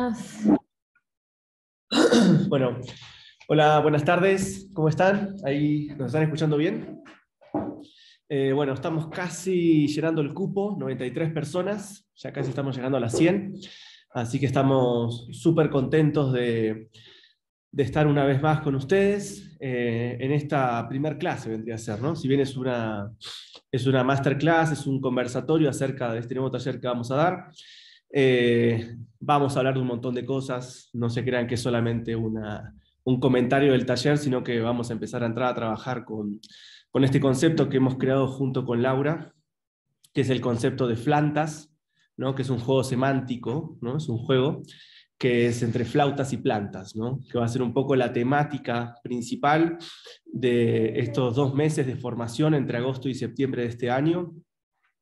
buenas. Bueno, hola, buenas tardes, ¿cómo están? ¿Ahí nos están escuchando bien? Bueno, estamos casi llenando el cupo, 93 personas, ya casi estamos llegando a las 100, así que estamos súper contentos de estar una vez más con ustedes en esta primer clase, vendría a ser, ¿no? Si bien es una masterclass, es un conversatorio acerca de este nuevo taller que vamos a dar. Vamos a hablar de un montón de cosas, no se crean que es solamente un comentario del taller, sino que vamos a empezar a entrar a trabajar con este concepto que hemos creado junto con Laura, que es el concepto de Flantas, ¿no? Que es un juego semántico, ¿no? Es un juego que es entre flautas y plantas, ¿no? Que va a ser un poco la temática principal de estos 2 meses de formación entre agosto y septiembre de este año,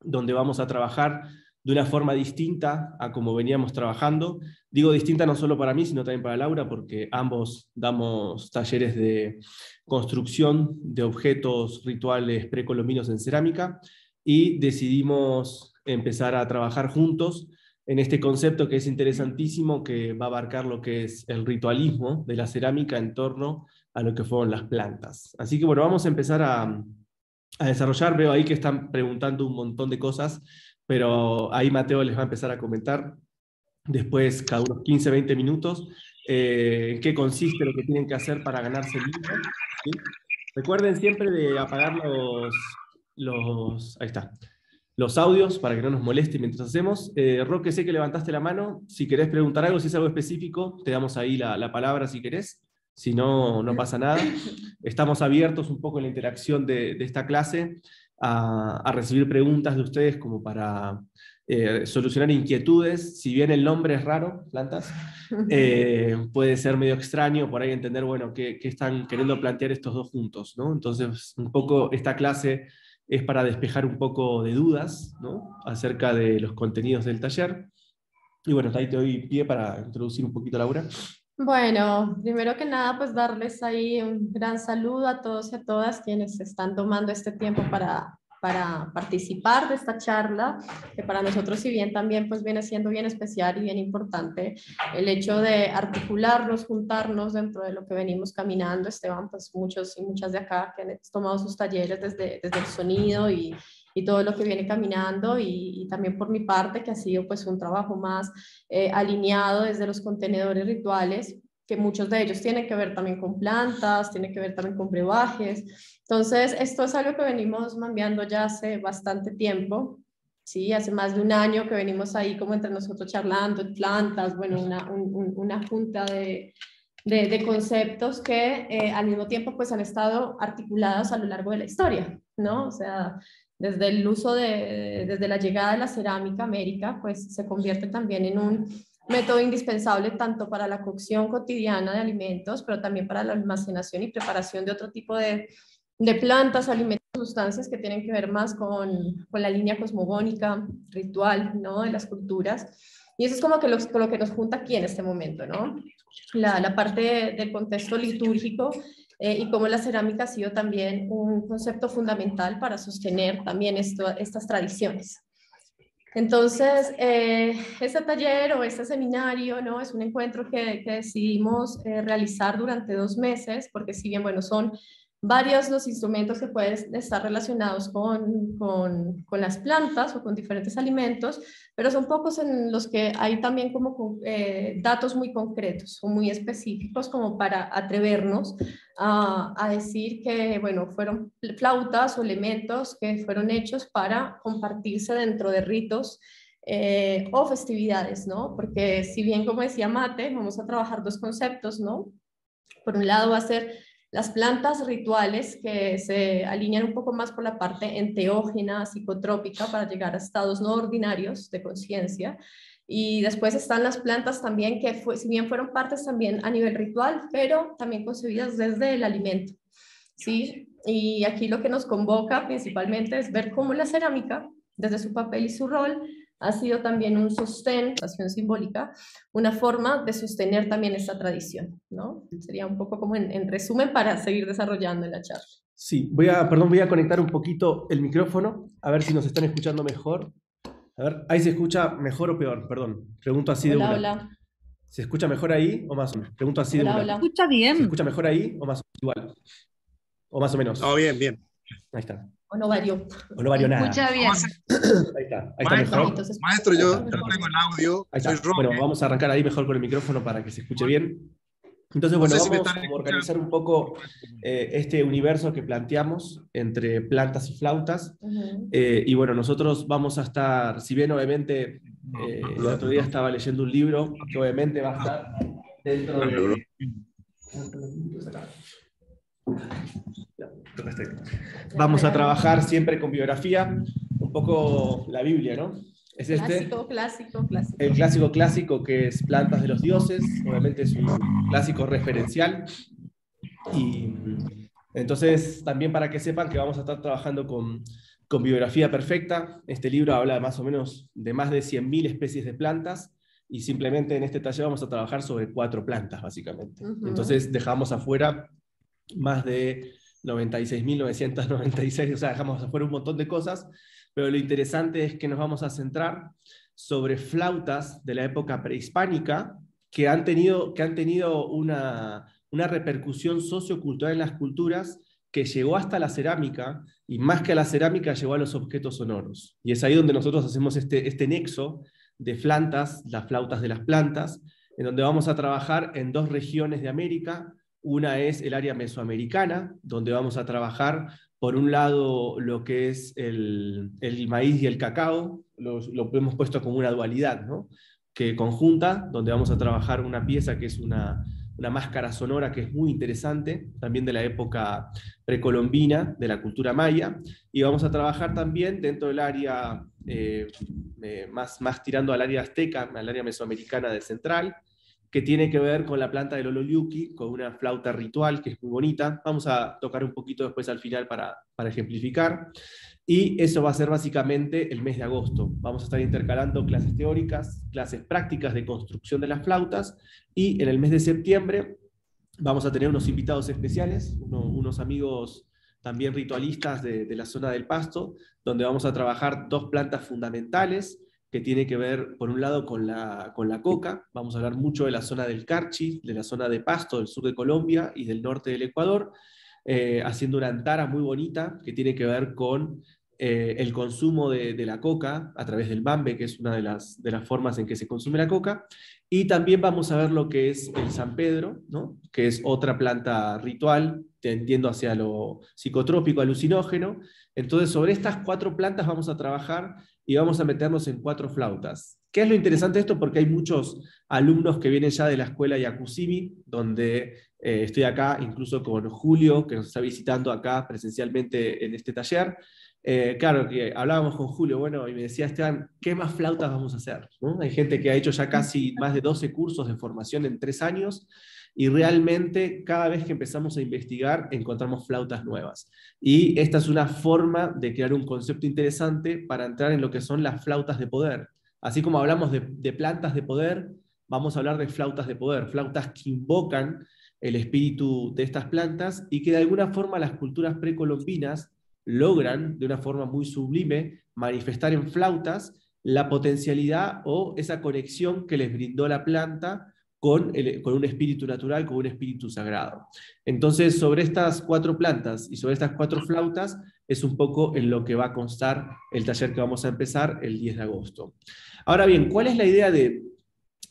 donde vamos a trabajar de una forma distinta a como veníamos trabajando. Digo distinta no solo para mí, sino también para Laura, porque ambos damos talleres de construcción de objetos rituales precolombinos en cerámica y decidimos empezar a trabajar juntos en este concepto que es interesantísimo, que va a abarcar lo que es el ritualismo de la cerámica en torno a lo que fueron las plantas. Así que bueno, vamos a empezar a desarrollar. Veo ahí que están preguntando un montón de cosas, pero ahí Mateo les va a empezar a comentar después, cada unos 15, 20 minutos, en qué consiste lo que tienen que hacer para ganarse el libro, ¿sí? Recuerden siempre de apagar ahí está, los audios para que no nos moleste mientras hacemos. Roque, sé que levantaste la mano. Si querés preguntar algo, si es algo específico, te damos ahí la palabra si querés. Si no, no pasa nada. Estamos abiertos un poco en la interacción de esta clase a recibir preguntas de ustedes como para solucionar inquietudes. Si bien el nombre es raro, plantas, puede ser medio extraño por ahí entender, bueno, qué están queriendo plantear estos dos juntos, ¿no? Entonces, un poco esta clase es para despejar un poco de dudas, ¿no? Acerca de los contenidos del taller. Y bueno, ahí te doy pie para introducir un poquito, Laura. Bueno, primero que nada, pues darles ahí un gran saludo a todos y a todas quienes están tomando este tiempo para participar de esta charla, que para nosotros, si bien también pues viene siendo bien especial y bien importante el hecho de articularnos, juntarnos dentro de lo que venimos caminando. Esteban, pues muchos y muchas de acá que han tomado sus talleres desde el sonido y todo lo que viene caminando y también por mi parte que ha sido pues un trabajo más alineado desde los contenedores rituales, que muchos de ellos tienen que ver también con plantas, tienen que ver también con brebajes. Entonces, esto es algo que venimos mambeando ya hace bastante tiempo. Sí, hace más de un año que venimos ahí como entre nosotros charlando en plantas, bueno, una junta de conceptos que al mismo tiempo pues han estado articulados a lo largo de la historia, ¿no? O sea, desde el uso desde la llegada de la cerámica a América, pues se convierte también en un método indispensable tanto para la cocción cotidiana de alimentos, pero también para la almacenación y preparación de otro tipo de plantas, alimentos, sustancias que tienen que ver más con la línea cosmogónica, ritual, ¿no? De las culturas. Y eso es como que lo que nos junta aquí en este momento, ¿no? La parte del contexto litúrgico y cómo la cerámica ha sido también un concepto fundamental para sostener también estas tradiciones. Entonces, este taller o este seminario, ¿no? Es un encuentro que decidimos realizar durante 2 meses, porque si bien, bueno, son varios los instrumentos que pueden estar relacionados con las plantas o con diferentes alimentos, pero son pocos en los que hay también como datos muy concretos o muy específicos como para atrevernos a decir que, bueno, fueron flautas o elementos que fueron hechos para compartirse dentro de ritos o festividades, ¿no? Porque si bien, como decía Mate, vamos a trabajar dos conceptos, ¿no? Por un lado va a ser las plantas rituales que se alinean un poco más por la parte enteógena, psicotrópica, para llegar a estados no ordinarios de conciencia. Y después están las plantas también que, si bien fueron partes también a nivel ritual, pero también concebidas desde el alimento, ¿sí? Y aquí lo que nos convoca principalmente es ver cómo la cerámica, desde su papel y su rol, ha sido también un sostén, acción simbólica, una forma de sostener también esta tradición, ¿no? Sería un poco como en resumen para seguir desarrollando en la charla. Sí, perdón, voy a conectar un poquito el micrófono, a ver si nos están escuchando mejor. A ver, ahí se escucha mejor o peor, perdón. Pregunto así de Hola, una. hola. ¿Se escucha mejor ahí o más o menos? Pregunto así de Hola, una. hola. Escucha ¿Se bien. escucha mejor ahí o más igual? O más o menos. No, bien, bien. Ahí está. O no varió. O no varió nada. Escucha bien. Ahí está. Ahí está Maestro, mejor. Entonces, maestro, Ahí yo está. no tengo el audio, Ahí soy está. Bueno, Roque. vamos a arrancar ahí mejor con el micrófono para que se escuche bien. Entonces, No bueno, sé si me vamos están a organizar un poco este universo que planteamos entre plantas y flautas. Y bueno, nosotros vamos a estar, si bien obviamente el otro día estaba leyendo un libro que obviamente va a estar dentro de... Vamos a trabajar siempre con biografía, un poco la Biblia, ¿no? Es clásico, clásico, clásico. el clásico que es Plantas de los Dioses, obviamente es un clásico referencial. Y entonces, también para que sepan que vamos a estar trabajando con biografía perfecta. Este libro habla más o menos de más de 100.000 especies de plantas y simplemente en este taller vamos a trabajar sobre 4 plantas, básicamente. Entonces, dejamos afuera más de 96.996, o sea, dejamos afuera un montón de cosas, pero lo interesante es que nos vamos a centrar sobre flautas de la época prehispánica que han tenido una repercusión sociocultural en las culturas que llegó hasta la cerámica, y más que a la cerámica llegó a los objetos sonoros. Y es ahí donde nosotros hacemos este nexo de plantas, las flautas de las plantas, en donde vamos a trabajar en 2 regiones de América. Una es el área mesoamericana, donde vamos a trabajar, por un lado, lo que es el maíz y el cacao, lo hemos puesto como una dualidad, ¿no? Que conjunta, donde vamos a trabajar una pieza que es una máscara sonora que es muy interesante, también de la época precolombina, de la cultura maya, y vamos a trabajar también dentro del área, más tirando al área azteca, al área mesoamericana del central, que tiene que ver con la planta del ololiuqui, con una flauta ritual que es muy bonita. Vamos a tocar un poquito después al final para ejemplificar. Y eso va a ser básicamente el mes de agosto. Vamos a estar intercalando clases teóricas, clases prácticas de construcción de las flautas, y en el mes de septiembre vamos a tener unos invitados especiales, unos amigos también ritualistas de la zona del Pasto, donde vamos a trabajar 2 plantas fundamentales que tiene que ver, por un lado, con la coca. Vamos a hablar mucho de la zona del Carchi, de la zona de Pasto, del sur de Colombia y del norte del Ecuador, haciendo una antara muy bonita que tiene que ver con el consumo de la coca a través del mambe, que es una de las formas en que se consume la coca. Y también vamos a ver lo que es el San Pedro, ¿no? Que es otra planta ritual, tendiendo hacia lo psicotrópico, alucinógeno. Entonces, sobre estas 4 plantas vamos a trabajar y vamos a meternos en 4 flautas. ¿Qué es lo interesante de esto? Porque hay muchos alumnos que vienen ya de la escuela Yakusimi, donde estoy acá incluso con Julio, que nos está visitando acá presencialmente en este taller. Claro, que hablábamos con Julio, bueno, y me decía, Esteban, ¿qué más flautas vamos a hacer? ¿No? Hay gente que ha hecho ya casi más de 12 cursos de formación en 3 años, y realmente cada vez que empezamos a investigar encontramos flautas nuevas. Y esta es una forma de crear un concepto interesante para entrar en lo que son las flautas de poder. Así como hablamos de plantas de poder, vamos a hablar de flautas de poder, flautas que invocan el espíritu de estas plantas y que de alguna forma las culturas precolombinas logran, de una forma muy sublime, manifestar en flautas la potencialidad o esa conexión que les brindó la planta con un espíritu natural, con un espíritu sagrado. Entonces, sobre estas 4 plantas y sobre estas 4 flautas es un poco en lo que va a constar el taller que vamos a empezar el 10 de agosto. Ahora bien, ¿cuál es la idea de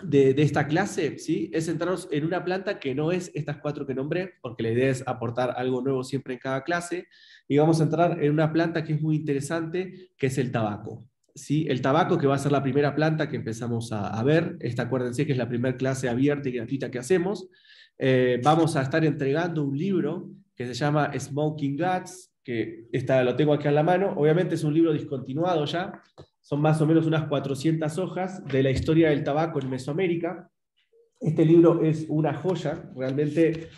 esta clase? ¿Sí? Es centrarnos en una planta que no es estas 4 que nombré, porque la idea es aportar algo nuevo siempre en cada clase, y vamos a entrar en una planta que es muy interesante, que es el tabaco. ¿Sí? El tabaco, que va a ser la primera planta que empezamos a ver. Acuérdense que es la primera clase abierta y gratuita que hacemos. Vamos a estar entregando un libro que se llama Smoking Guts, que lo tengo aquí a la mano. Obviamente es un libro discontinuado ya. Son más o menos unas 400 hojas de la historia del tabaco en Mesoamérica. Este libro es una joya, realmente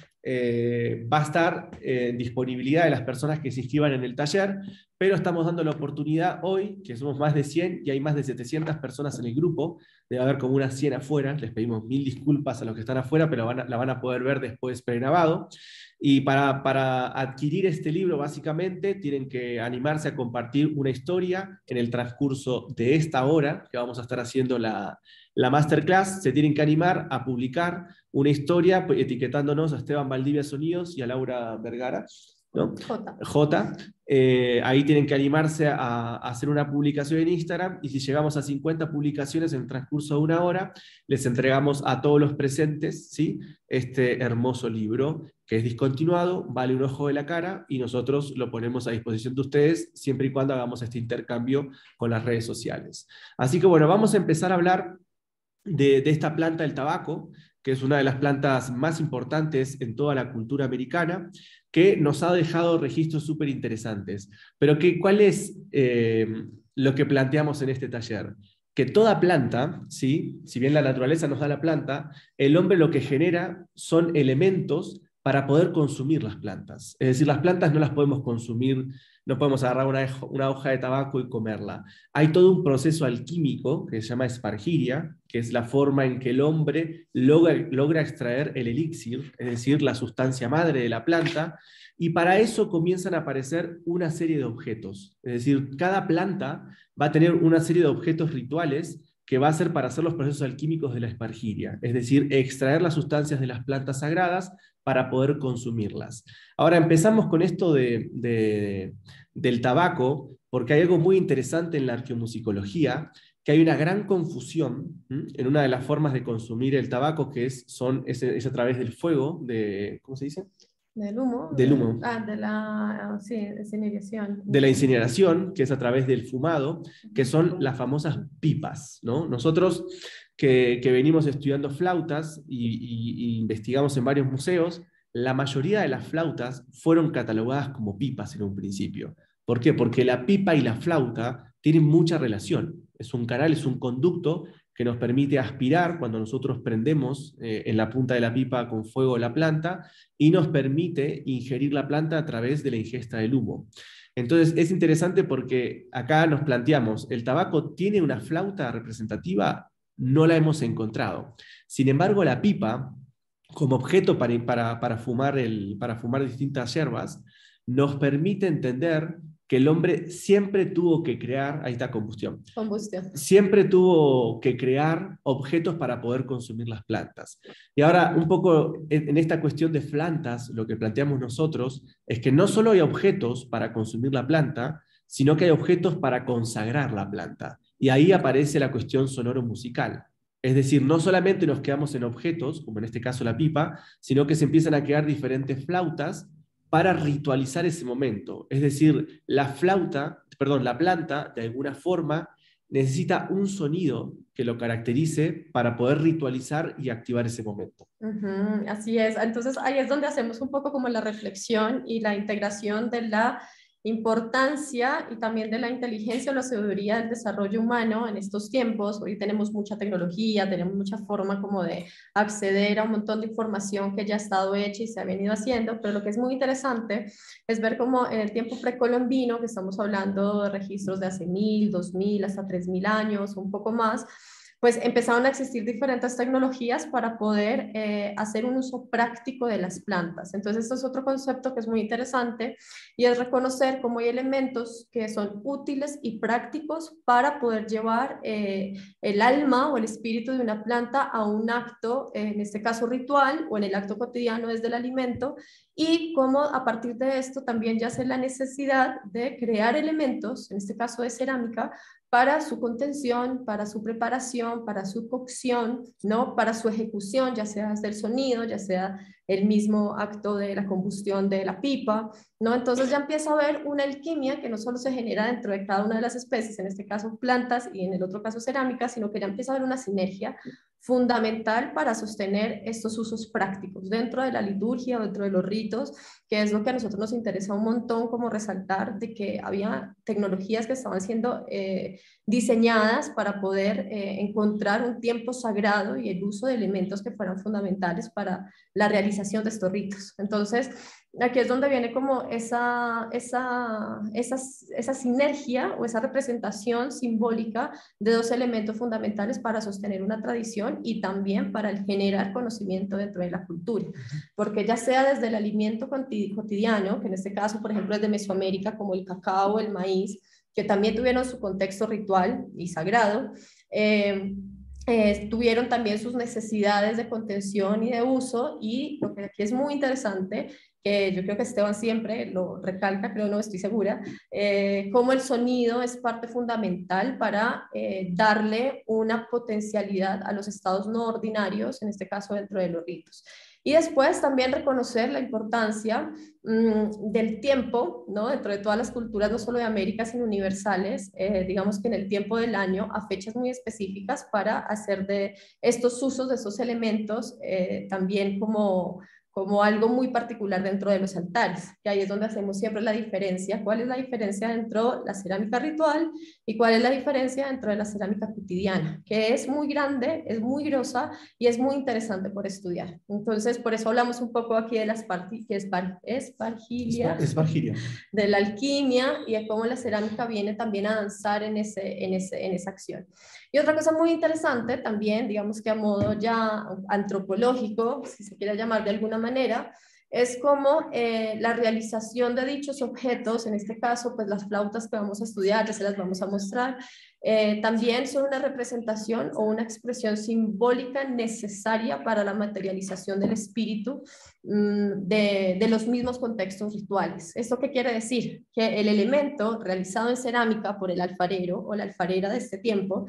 va a estar en disponibilidad de las personas que se inscriban en el taller, pero estamos dando la oportunidad hoy, que somos más de 100 y hay más de 700 personas en el grupo, debe haber como unas 100 afuera, les pedimos 1000 disculpas a los que están afuera, pero la van a poder ver después pregrabado. Y para adquirir este libro, básicamente, tienen que animarse a compartir una historia en el transcurso de esta hora, que vamos a estar haciendo la masterclass. Se tienen que animar a publicar una historia etiquetándonos a Esteban Valdivia Sonidos y a Laura Vergara, ¿no? J. Ahí tienen que animarse a hacer una publicación en Instagram, y si llegamos a 50 publicaciones en el transcurso de una hora, les entregamos a todos los presentes, ¿sí?, este hermoso libro, que es discontinuado, vale un ojo de la cara, y nosotros lo ponemos a disposición de ustedes, siempre y cuando hagamos este intercambio con las redes sociales. Así que bueno, vamos a empezar a hablar de esta planta del tabaco, que es una de las plantas más importantes en toda la cultura americana, que nos ha dejado registros súper interesantes. Pero ¿cuál es lo que planteamos en este taller? Que toda planta, ¿sí?, si bien la naturaleza nos da la planta, el hombre lo que genera son elementos para poder consumir las plantas. Es decir, las plantas no las podemos consumir, no podemos agarrar una hoja de tabaco y comerla. Hay todo un proceso alquímico que se llama espargiria, que es la forma en que el hombre logra extraer el elixir, es decir, la sustancia madre de la planta, y para eso comienzan a aparecer una serie de objetos. Es decir, cada planta va a tener una serie de objetos rituales que va a ser para hacer los procesos alquímicos de la espargiria, es decir, extraer las sustancias de las plantas sagradas para poder consumirlas. Ahora empezamos con esto del tabaco, porque hay algo muy interesante en la arqueomusicología, que hay una gran confusión en una de las formas de consumir el tabaco, que es a través del fuego, ¿cómo se dice? Del humo. Del humo. Sí, incineración. De la incineración, que es a través del fumado, que son las famosas pipas, ¿no? Nosotros que venimos estudiando flautas y investigamos en varios museos, la mayoría de las flautas fueron catalogadas como pipas en un principio. ¿Por qué? Porque la pipa y la flauta tienen mucha relación. Es un canal, es un conducto que nos permite aspirar cuando nosotros prendemos en la punta de la pipa con fuego la planta, y nos permite ingerir la planta a través de la ingesta del humo. Entonces es interesante porque acá nos planteamos, ¿el tabaco tiene una flauta representativa? No la hemos encontrado. Sin embargo, la pipa, como objeto para fumar distintas hierbas, nos permite entender que el hombre siempre tuvo que crear, ahí está combustión, siempre tuvo que crear objetos para poder consumir las plantas. Y ahora, un poco en esta cuestión de plantas, lo que planteamos nosotros es que no solo hay objetos para consumir la planta, sino que hay objetos para consagrar la planta. Y ahí aparece la cuestión sonoro-musical. Es decir, no solamente nos quedamos en objetos, como en este caso la pipa, sino que se empiezan a crear diferentes flautas para ritualizar ese momento. Es decir, la planta, de alguna forma, necesita un sonido que lo caracterice para poder ritualizar y activar ese momento. Así es. Entonces ahí es donde hacemos un poco como la reflexión y la integración de la importancia y también de la inteligencia o la sabiduría del desarrollo humano en estos tiempos. Hoy tenemos mucha tecnología, tenemos mucha forma como de acceder a un montón de información que ya ha estado hecha y se ha venido haciendo, pero lo que es muy interesante es ver cómo en el tiempo precolombino, que estamos hablando de registros de hace 1000, 2000, hasta 3000 años, un poco más, pues empezaron a existir diferentes tecnologías para poder hacer un uso práctico de las plantas. Entonces, esto es otro concepto que es muy interesante, y es reconocer cómo hay elementos que son útiles y prácticos para poder llevar el alma o el espíritu de una planta a un acto, en este caso ritual, o en el acto cotidiano desde el alimento, y cómo a partir de esto también yace la necesidad de crear elementos, en este caso de cerámica, para su contención, para su preparación, para su cocción, ¿no? Para su ejecución, ya sea desde el sonido, ya sea el mismo acto de la combustión de la pipa, ¿no? Entonces ya empieza a haber una alquimia que no solo se genera dentro de cada una de las especies, en este caso plantas y en el otro caso cerámica, sino que ya empieza a haber una sinergia fundamental para sostener estos usos prácticos dentro de la liturgia, dentro de los ritos, que es lo que a nosotros nos interesa un montón, como resaltar de que había tecnologías que estaban siendo diseñadas para poder encontrar un tiempo sagrado y el uso de elementos que fueran fundamentales para la realización realización de estos ritos. Entonces, aquí es donde viene como esa sinergia o esa representación simbólica de dos elementos fundamentales para sostener una tradición y también para el generar conocimiento dentro de la cultura. Porque ya sea desde el alimento cotidiano, que en este caso, por ejemplo, es de Mesoamérica, como el cacao, el maíz, que también tuvieron su contexto ritual y sagrado, tuvieron también sus necesidades de contención y de uso, y lo que aquí es muy interesante, que yo creo que Esteban siempre lo recalca, creo, no estoy segura, cómo el sonido es parte fundamental para darle una potencialidad a los estados no ordinarios, en este caso dentro de los ritos. Y después también reconocer la importancia del tiempo, ¿no? Dentro de todas las culturas, no solo de América, sino universales, digamos que en el tiempo del año, a fechas muy específicas para hacer de estos usos de esos elementos también como algo muy particular dentro de los altares, que ahí es donde hacemos siempre la diferencia. ¿Cuál es la diferencia dentro de la cerámica ritual y cuál es la diferencia dentro de la cerámica cotidiana? Que es muy grande, es muy grosa y es muy interesante por estudiar. Entonces, por eso hablamos un poco aquí de la espargilia, de la alquimia y de cómo la cerámica viene también a danzar en esa acción. Y otra cosa muy interesante también, digamos que a modo ya antropológico, si se quiere llamar de alguna manera, es como la realización de dichos objetos, en este caso, pues las flautas que vamos a estudiar, ya se las vamos a mostrar, también son una representación o una expresión simbólica necesaria para la materialización del espíritu de los mismos contextos rituales. ¿Esto qué quiere decir? Que el elemento realizado en cerámica por el alfarero o la alfarera de este tiempo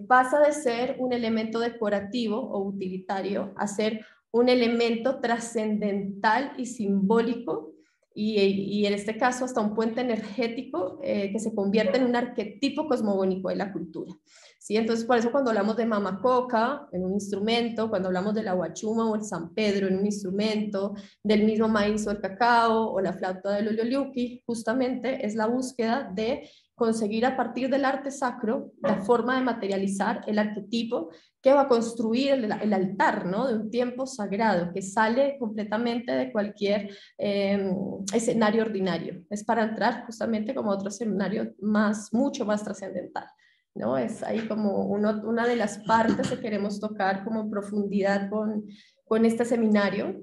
pasa de ser un elemento decorativo o utilitario a ser un elemento trascendental y simbólico, y en este caso hasta un puente energético que se convierte en un arquetipo cosmogónico de la cultura. ¿Sí? Entonces, por eso cuando hablamos de mamacoca en un instrumento, cuando hablamos de la huachuma o el San Pedro en un instrumento, del mismo maíz o el cacao o la flauta del ololiuqui, justamente es la búsqueda de conseguir a partir del arte sacro la forma de materializar el arquetipo que va a construir el altar, ¿no? De un tiempo sagrado que sale completamente de cualquier escenario ordinario. Es para entrar justamente como otro escenario mucho más trascendental, ¿no? Es ahí como una de las partes que queremos tocar como en profundidad con este seminario.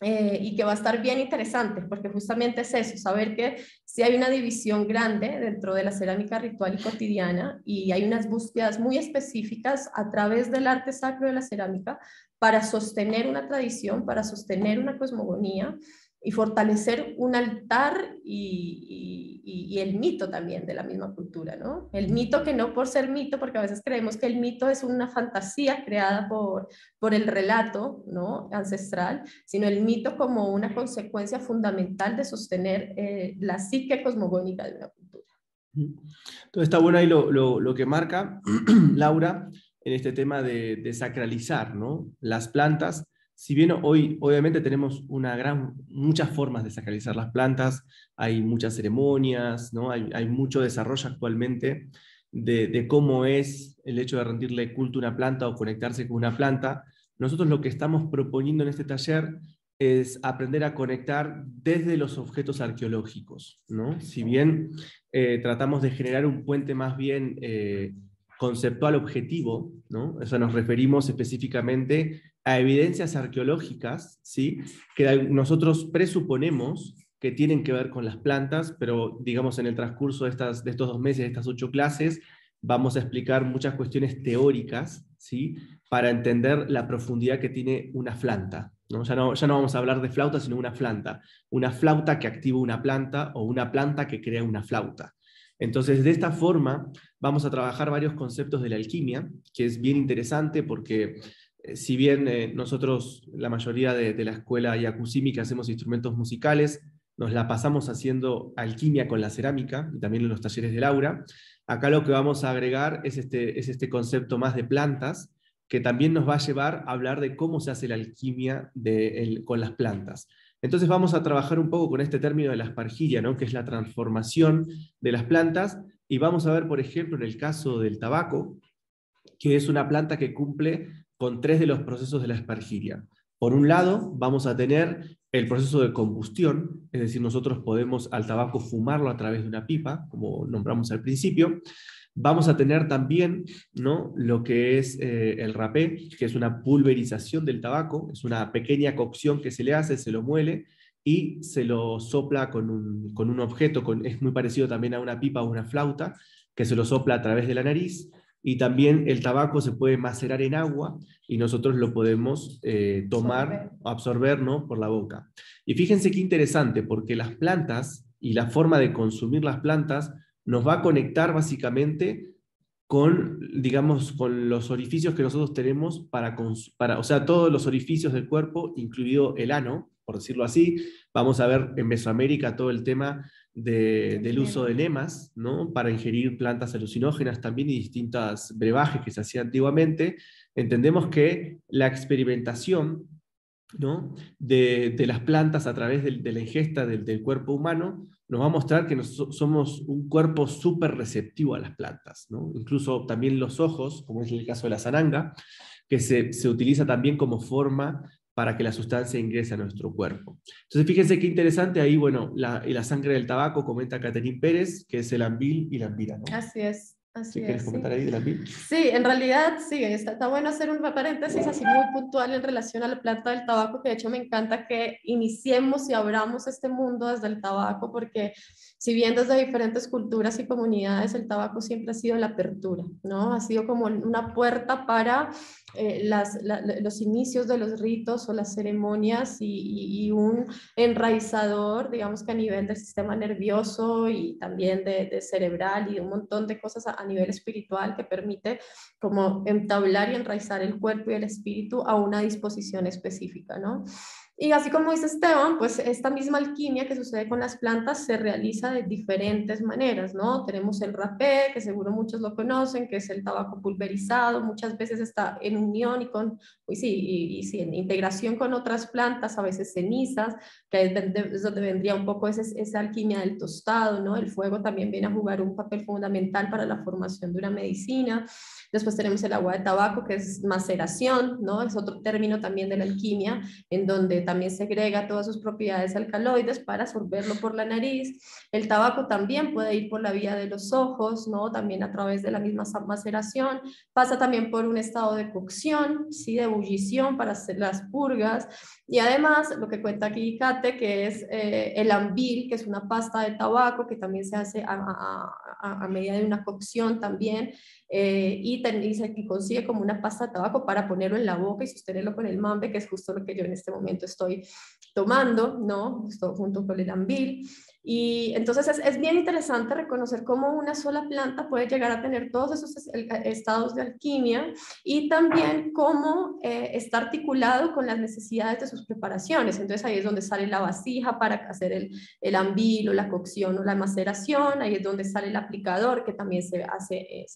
Y que va a estar bien interesante, porque justamente es eso, saber que sí hay una división grande dentro de la cerámica ritual y cotidiana, y hay unas búsquedas muy específicas a través del arte sacro de la cerámica para sostener una tradición, para sostener una cosmogonía y fortalecer un altar y el mito también de la misma cultura, ¿no? El mito que no por ser mito, porque a veces creemos que el mito es una fantasía creada por el relato, ¿no? Ancestral, sino el mito como una consecuencia fundamental de sostener la psique cosmogónica de una cultura. Entonces está bueno ahí lo que marca Laura en este tema de sacralizar, ¿no? Las plantas. Si bien hoy obviamente tenemos muchas formas de sacralizar las plantas, hay muchas ceremonias, ¿no? Hay mucho desarrollo actualmente de cómo es el hecho de rendirle culto a una planta o conectarse con una planta. Nosotros lo que estamos proponiendo en este taller es aprender a conectar desde los objetos arqueológicos, ¿no? Si bien tratamos de generar un puente más bien conceptual objetivo, ¿no? O sea, nos referimos específicamente a evidencias arqueológicas, ¿sí? Que nosotros presuponemos que tienen que ver con las plantas, pero digamos en el transcurso de estos 2 meses, de estas 8 clases, vamos a explicar muchas cuestiones teóricas, ¿sí? Para entender la profundidad que tiene una flauta, ¿no? Ya no vamos a hablar de flauta, sino una flauta que activa una planta o una planta que crea una flauta. Entonces, de esta forma, vamos a trabajar varios conceptos de la alquimia, que es bien interesante porque si bien nosotros, la mayoría de la escuela Yakusimi, que hacemos instrumentos musicales, nos la pasamos haciendo alquimia con la cerámica, y también en los talleres de Laura, acá lo que vamos a agregar es este concepto más de plantas, que también nos va a llevar a hablar de cómo se hace la alquimia con las plantas. Entonces vamos a trabajar un poco con este término de la aspargilia, ¿no? Que es la transformación de las plantas, y vamos a ver, por ejemplo, en el caso del tabaco, que es una planta que cumple con 3 de los procesos de la aspargilia. Por un lado, vamos a tener el proceso de combustión, es decir, nosotros podemos al tabaco fumarlo a través de una pipa, como nombramos al principio. Vamos a tener también, ¿no?, lo que es el rapé, que es una pulverización del tabaco, es una pequeña cocción que se le hace, se lo muele y se lo sopla con un objeto, es muy parecido también a una pipa o una flauta, que se lo sopla a través de la nariz. Y también el tabaco se puede macerar en agua y nosotros lo podemos tomar, absorber, ¿no?, por la boca. Y fíjense qué interesante, porque las plantas y la forma de consumir las plantas nos va a conectar básicamente con, digamos, con los orificios que nosotros tenemos o sea, todos los orificios del cuerpo, incluido el ano, por decirlo así. Vamos a ver en Mesoamérica todo el tema del uso de enemas, ¿no?, para ingerir plantas alucinógenas también y distintos brebajes que se hacían antiguamente. Entendemos que la experimentación, ¿no?, de las plantas a través de la ingesta del cuerpo humano nos va a mostrar que somos un cuerpo súper receptivo a las plantas, ¿no? Incluso también los ojos, como es el caso de la zaranga, que se utiliza también como forma para que la sustancia ingrese a nuestro cuerpo. Entonces, fíjense qué interesante ahí, bueno, la sangre del tabaco, comenta Catherine Pérez, que es el ambil y la ambira, ¿no? Así es. ¿Sí Así quieres es, comentar sí. ahí del ambil? Sí, en realidad sí, está bueno hacer un paréntesis así muy puntual en relación a la planta del tabaco, que de hecho me encanta que iniciemos y abramos este mundo desde el tabaco, porque si bien desde diferentes culturas y comunidades el tabaco siempre ha sido la apertura, ¿no? Ha sido como una puerta para los inicios de los ritos o las ceremonias y un enraizador, digamos que a nivel del sistema nervioso y también de cerebral y un montón de cosas a nivel espiritual que permite como entablar y enraizar el cuerpo y el espíritu a una disposición específica, ¿no? Y así como dice Esteban, pues esta misma alquimia que sucede con las plantas se realiza de diferentes maneras, ¿no? Tenemos el rapé, que seguro muchos lo conocen, que es el tabaco pulverizado, muchas veces está en unión y sí, en integración con otras plantas, a veces cenizas, que es donde vendría un poco esa alquimia del tostado, ¿no? El fuego también viene a jugar un papel fundamental para la formación de una medicina. Después tenemos el agua de tabaco, que es maceración, ¿no? Es otro término también de la alquimia, en donde también segrega todas sus propiedades alcaloides para absorberlo por la nariz. El tabaco también puede ir por la vía de los ojos, ¿no? También a través de la misma maceración. Pasa también por un estado de cocción, ¿sí? De ebullición para hacer las purgas. Y además, lo que cuenta aquí Kate, que es el ambil, que es una pasta de tabaco que también se hace a medida de una cocción también, y se consigue como una pasta de tabaco para ponerlo en la boca y sostenerlo con el mambe, que es justo lo que yo en este momento estoy tomando, ¿no? Esto junto con el ambil. Y entonces es bien interesante reconocer cómo una sola planta puede llegar a tener todos esos estados de alquimia y también cómo está articulado con las necesidades de sus preparaciones. Entonces ahí es donde sale la vasija para hacer el ambil o la cocción o la maceración, ahí es donde sale el aplicador que también se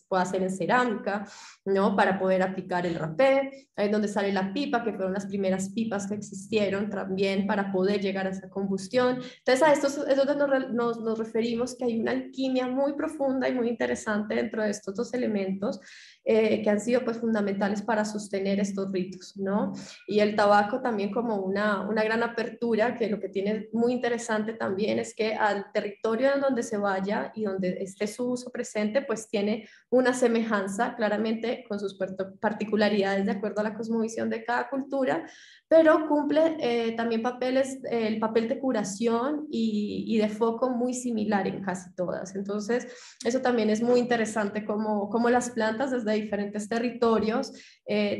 puede hacer en cerámica, ¿no? Para poder aplicar el rapé, ahí es donde sale la pipa, que fueron las primeras pipas que existieron también para poder llegar a esa combustión. Entonces a esto es donde nos referimos que hay una alquimia muy profunda y muy interesante dentro de estos dos elementos que han sido pues fundamentales para sostener estos ritos, ¿no? Y el tabaco también como una gran apertura, que lo que tiene muy interesante también es que al territorio en donde se vaya y donde esté su uso presente, pues tiene una semejanza claramente con sus particularidades de acuerdo a la cosmovisión de cada cultura, pero cumple también el papel de curación y de foco muy similar en casi todas. Entonces, eso también es muy interesante como las plantas desde diferentes territorios,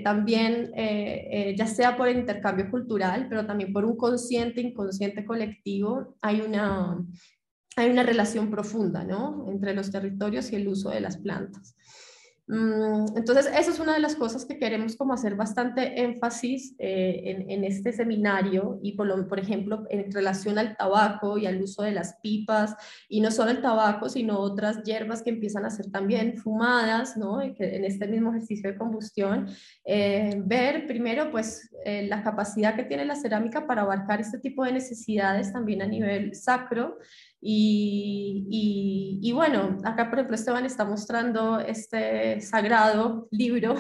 también ya sea por el intercambio cultural, pero también por un consciente, inconsciente colectivo, hay una relación profunda, ¿no? Entre los territorios y el uso de las plantas. Entonces, eso es una de las cosas que queremos como hacer bastante énfasis en este seminario y por ejemplo, en relación al tabaco y al uso de las pipas, y no solo el tabaco, sino otras hierbas que empiezan a ser también fumadas, ¿no? Y que en este mismo ejercicio de combustión, ver primero, pues, la capacidad que tiene la cerámica para abarcar este tipo de necesidades también a nivel sacro. Y bueno, acá por ejemplo Esteban está mostrando este sagrado libro,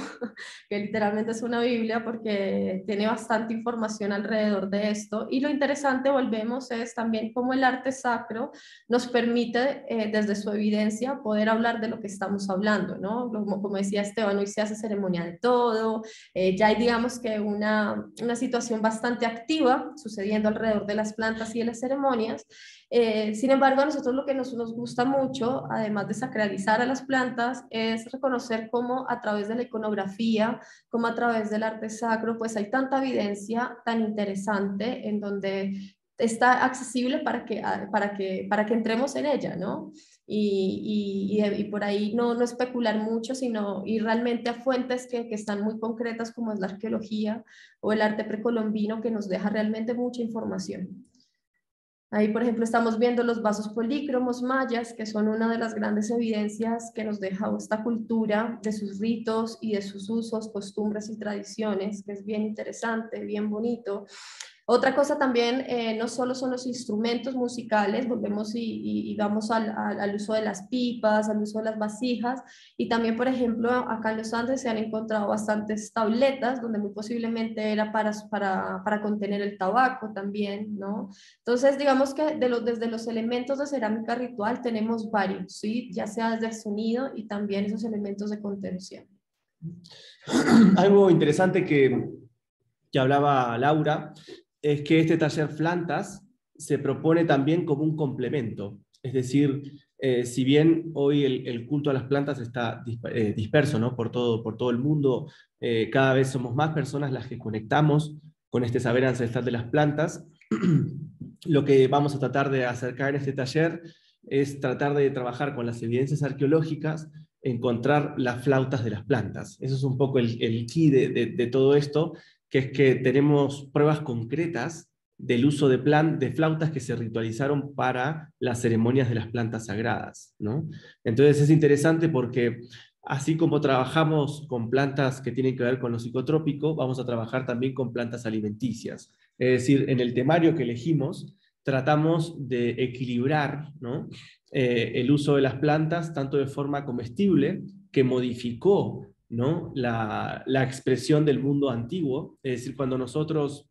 que literalmente es una Biblia porque tiene bastante información alrededor de esto. Y lo interesante, volvemos, es también cómo el arte sacro nos permite, desde su evidencia, poder hablar de lo que estamos hablando, ¿no? Como decía Esteban, hoy se hace ceremonia de todo, ya hay, digamos que una situación bastante activa sucediendo alrededor de las plantas y de las ceremonias. Sin embargo, a nosotros lo que nos gusta mucho, además de sacralizar a las plantas, es reconocer cómo a través de la iconografía, como a través del arte sacro, pues hay tanta evidencia tan interesante en donde está accesible para que entremos en ella, ¿no? Y por ahí no especular mucho, sino ir realmente a fuentes que están muy concretas, como es la arqueología o el arte precolombino, que nos deja realmente mucha información. Ahí, por ejemplo, estamos viendo los vasos polícromos mayas, que son una de las grandes evidencias que nos deja esta cultura de sus ritos y de sus usos, costumbres y tradiciones, que es bien interesante, bien bonito. Otra cosa también, no solo son los instrumentos musicales, volvemos y vamos al uso de las pipas, al uso de las vasijas, y también, por ejemplo, acá en los Andes se han encontrado bastantes tabletas, donde muy posiblemente era para contener el tabaco también, ¿no? Entonces, digamos que desde los elementos de cerámica ritual tenemos varios, ¿sí? Ya sea desde el sonido y también esos elementos de contención. Algo interesante que hablaba Laura es que este taller Plantas se propone también como un complemento. Es decir, si bien hoy el culto a las plantas está disperso, ¿no? por todo el mundo, cada vez somos más personas las que conectamos con este saber ancestral de las plantas. Lo que vamos a tratar de acercar en este taller es tratar de trabajar con las evidencias arqueológicas, encontrar las flautas de las plantas. Eso es un poco el key de todo esto, que es que tenemos pruebas concretas del uso de flautas que se ritualizaron para las ceremonias de las plantas sagradas, ¿no? Entonces es interesante porque así como trabajamos con plantas que tienen que ver con lo psicotrópico, vamos a trabajar también con plantas alimenticias. Es decir, en el temario que elegimos, tratamos de equilibrar, ¿no? El uso de las plantas tanto de forma comestible, que modificó, ¿no? la expresión del mundo antiguo. Es decir, cuando nosotros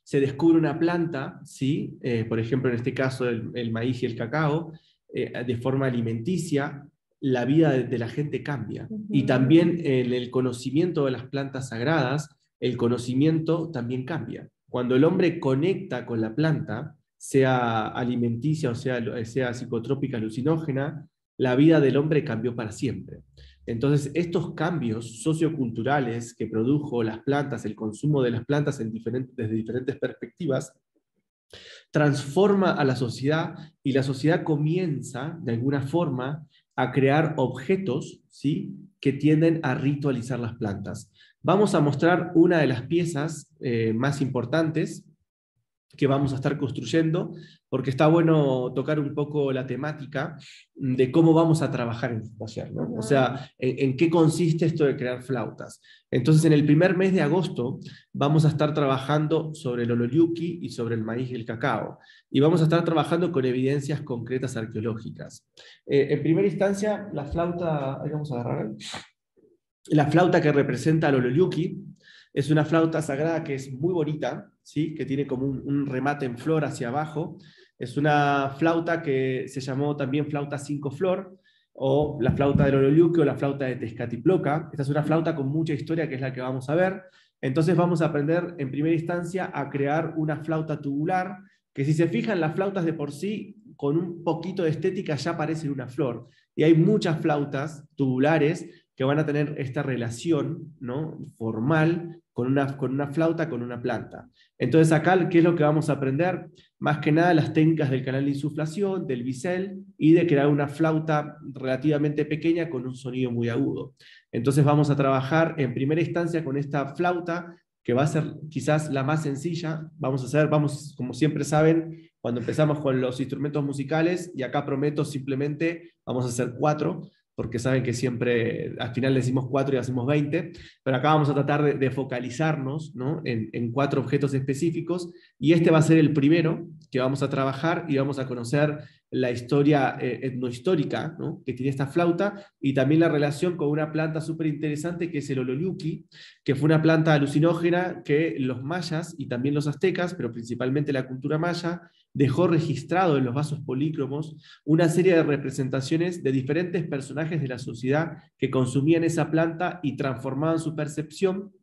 se descubre una planta, ¿sí? Por ejemplo, en este caso el maíz y el cacao, de forma alimenticia, la vida de la gente cambia. Y también en el conocimiento de las plantas sagradas, el conocimiento también cambia. Cuando el hombre conecta con la planta, sea alimenticia o sea psicotrópica, alucinógena, la vida del hombre cambió para siempre. Entonces, estos cambios socioculturales que produjo las plantas, el consumo de las plantas desde diferentes perspectivas, transforma a la sociedad y la sociedad comienza, de alguna forma, a crear objetos, ¿sí?, que tienden a ritualizar las plantas. Vamos a mostrar una de las piezas más importantes que vamos a estar construyendo, porque está bueno tocar un poco la temática de cómo vamos a trabajar en este taller, ¿no? O sea, en qué consiste esto de crear flautas. Entonces, en el primer mes de agosto vamos a estar trabajando sobre el ololiuqui y sobre el maíz y el cacao, y vamos a estar trabajando con evidencias concretas arqueológicas. En primera instancia, la flauta, ahí vamos a agarrar, la flauta que representa el ololiuqui es una flauta sagrada que es muy bonita, ¿sí? Que tiene como un remate en flor hacia abajo. Es una flauta que se llamó también flauta 5 flor, o la flauta del ololiuqui, o la flauta de Tezcatlipoca. Esta es una flauta con mucha historia, que es la que vamos a ver. Entonces vamos a aprender en primera instancia a crear una flauta tubular, que si se fijan, las flautas de por sí, con un poquito de estética, ya parecen una flor. Y hay muchas flautas tubulares que van a tener esta relación, ¿no?, formal con una flauta, con una planta. Entonces acá, ¿qué es lo que vamos a aprender? Más que nada las técnicas del canal de insuflación, del bisel, y de crear una flauta relativamente pequeña con un sonido muy agudo. Entonces vamos a trabajar en primera instancia con esta flauta, que va a ser quizás la más sencilla. Vamos, como siempre saben, cuando empezamos con los instrumentos musicales, y acá prometo simplemente, vamos a hacer 4, porque saben que siempre al final decimos 4 y hacemos 20, pero acá vamos a tratar de focalizarnos, ¿no? en 4 objetos específicos, y este va a ser el primero que vamos a trabajar y vamos a conocer la historia etnohistórica, ¿no? que tiene esta flauta, y también la relación con una planta súper interesante que es el ololiuqui, que fue una planta alucinógena que los mayas y también los aztecas, pero principalmente la cultura maya, dejó registrado en los vasos polícromos una serie de representaciones de diferentes personajes de la sociedad que consumían esa planta y transformaban su percepción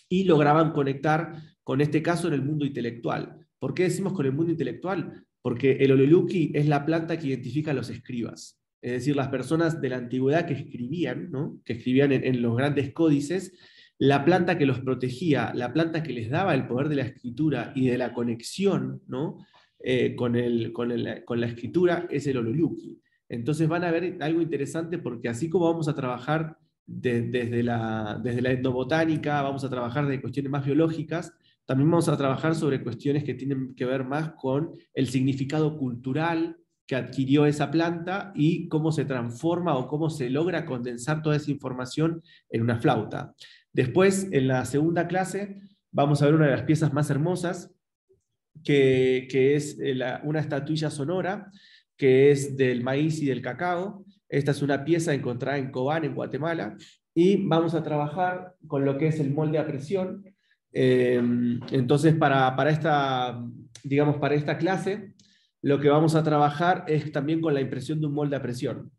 y lograban conectar, con este caso, en el mundo intelectual. ¿Por qué decimos con el mundo intelectual? Porque el ololiuqui es la planta que identifica a los escribas, es decir, las personas de la antigüedad que escribían, ¿no? que escribían en los grandes códices. La planta que los protegía, la planta que les daba el poder de la escritura y de la conexión, ¿no? con la escritura, es el ololiuqui. Entonces van a ver algo interesante, porque así como vamos a trabajar desde la etnobotánica, vamos a trabajar de cuestiones más biológicas, también vamos a trabajar sobre cuestiones que tienen que ver más con el significado cultural que adquirió esa planta y cómo se transforma o cómo se logra condensar toda esa información en una flauta. Después, en la segunda clase, vamos a ver una de las piezas más hermosas, que es una estatuilla sonora, que es del maíz y del cacao. Esta es una pieza encontrada en Cobán, en Guatemala, y vamos a trabajar con lo que es el molde a presión. Entonces, para esta clase, lo que vamos a trabajar es también con la impresión de un molde a presión,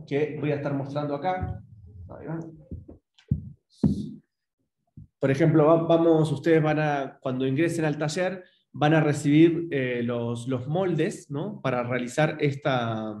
que voy a estar mostrando acá. Ahí va. Por ejemplo, ustedes cuando ingresen al taller, van a recibir los moldes, ¿no? para realizar esta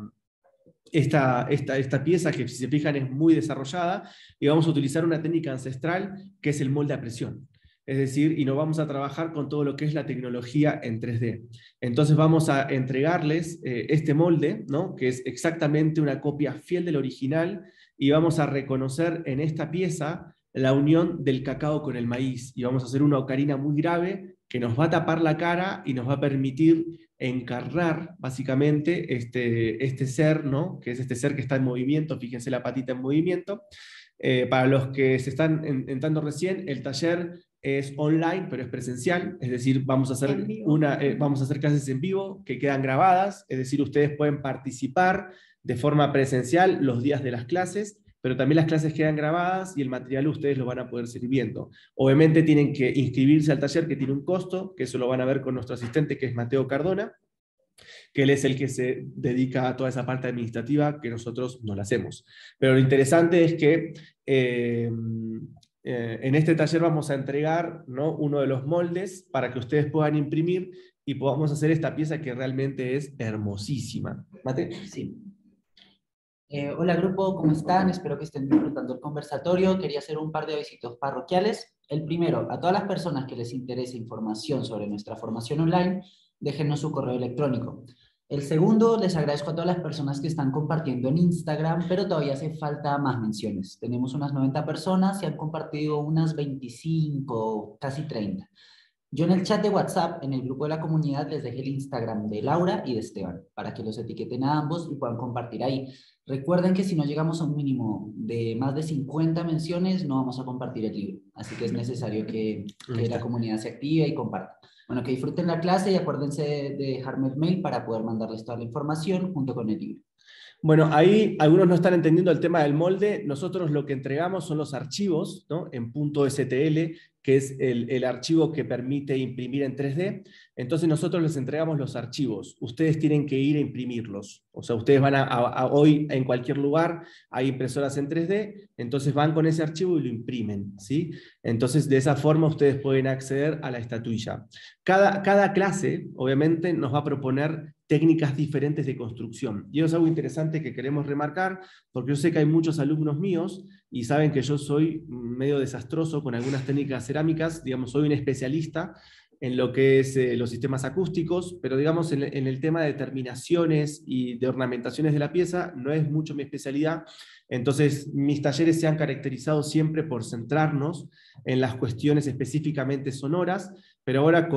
pieza, que si se fijan es muy desarrollada, y vamos a utilizar una técnica ancestral que es el molde a presión. Es decir, y nos vamos a trabajar con todo lo que es la tecnología en 3D. Entonces vamos a entregarles este molde, ¿no? que es exactamente una copia fiel del original, y vamos a reconocer en esta pieza la unión del cacao con el maíz, y vamos a hacer una ocarina muy grave que nos va a tapar la cara y nos va a permitir encarnar básicamente este ser, ¿no? que es este ser que está en movimiento. Fíjense la patita en movimiento. Para los que se están entrando recién, el taller es online, pero es presencial, es decir, vamos a hacer clases en vivo que quedan grabadas, es decir, ustedes pueden participar de forma presencial los días de las clases, pero también las clases quedan grabadas y el material ustedes lo van a poder seguir viendo. Obviamente tienen que inscribirse al taller, que tiene un costo, que eso lo van a ver con nuestro asistente, que es Mateo Cardona, que él es el que se dedica a toda esa parte administrativa que nosotros no la hacemos. Pero lo interesante es que en este taller vamos a entregar, ¿no? uno de los moldes para que ustedes puedan imprimir y podamos hacer esta pieza que realmente es hermosísima. ¿Mate? Sí. Hola grupo, ¿cómo están? Espero que estén disfrutando el conversatorio. Quería hacer un par de avisitos parroquiales. El primero, a todas las personas que les interese información sobre nuestra formación online, déjenos su correo electrónico. El segundo, les agradezco a todas las personas que están compartiendo en Instagram, pero todavía hace falta más menciones. Tenemos unas 90 personas y han compartido unas 25, casi 30. Yo en el chat de WhatsApp, en el grupo de la comunidad, les dejé el Instagram de Laura y de Esteban, para que los etiqueten a ambos y puedan compartir ahí. Recuerden que si no llegamos a un mínimo de más de 50 menciones, no vamos a compartir el libro. Así que es necesario que la comunidad se active y comparta. Bueno, que disfruten la clase y acuérdense de dejarme el mail para poder mandarles toda la información junto con el libro. Bueno, ahí algunos no están entendiendo el tema del molde. Nosotros lo que entregamos son los archivos, ¿no? en .stl, que es el archivo que permite imprimir en 3D. Entonces nosotros les entregamos los archivos. Ustedes tienen que ir a imprimirlos. O sea, ustedes van hoy en cualquier lugar, hay impresoras en 3D, entonces van con ese archivo y lo imprimen, ¿sí? Entonces de esa forma ustedes pueden acceder a la estatuilla. Cada clase, obviamente, nos va a proponer técnicas diferentes de construcción. Y eso es algo interesante que queremos remarcar, porque yo sé que hay muchos alumnos míos y saben que yo soy medio desastroso con algunas técnicas cerámicas, digamos, soy un especialista en lo que es los sistemas acústicos, pero digamos en el tema de terminaciones y de ornamentaciones de la pieza no es mucho mi especialidad, Entonces, mis talleres se han caracterizado siempre por centrarnos en las cuestiones específicamente sonoras, pero ahora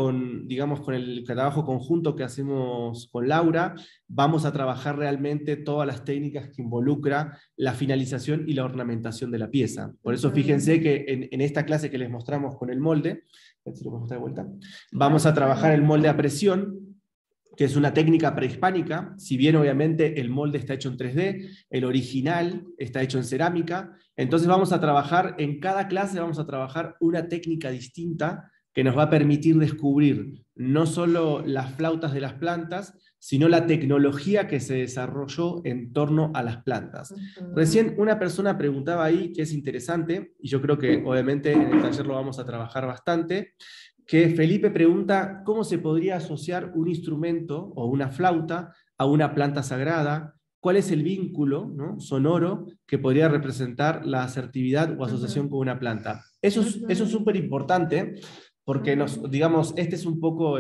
digamos, con el trabajo conjunto que hacemos con Laura, vamos a trabajar realmente todas las técnicas que involucra la finalización y la ornamentación de la pieza. Por eso fíjense que en esta clase que les mostramos con el molde, a ver si lo podemos mostrar de vuelta, vamos a trabajar el molde a presión, que es una técnica prehispánica, si bien obviamente el molde está hecho en 3D, el original está hecho en cerámica, entonces vamos a trabajar, en cada clase vamos a trabajar una técnica distinta que nos va a permitir descubrir no solo las flautas de las plantas, sino la tecnología que se desarrolló en torno a las plantas. Recién una persona preguntaba ahí, que es interesante, y yo creo que obviamente en el taller lo vamos a trabajar bastante, que Felipe pregunta cómo se podría asociar un instrumento o una flauta a una planta sagrada, cuál es el vínculo, ¿no?, sonoro que podría representar la asertividad o asociación con una planta. Eso es súper importante porque digamos, este es un poco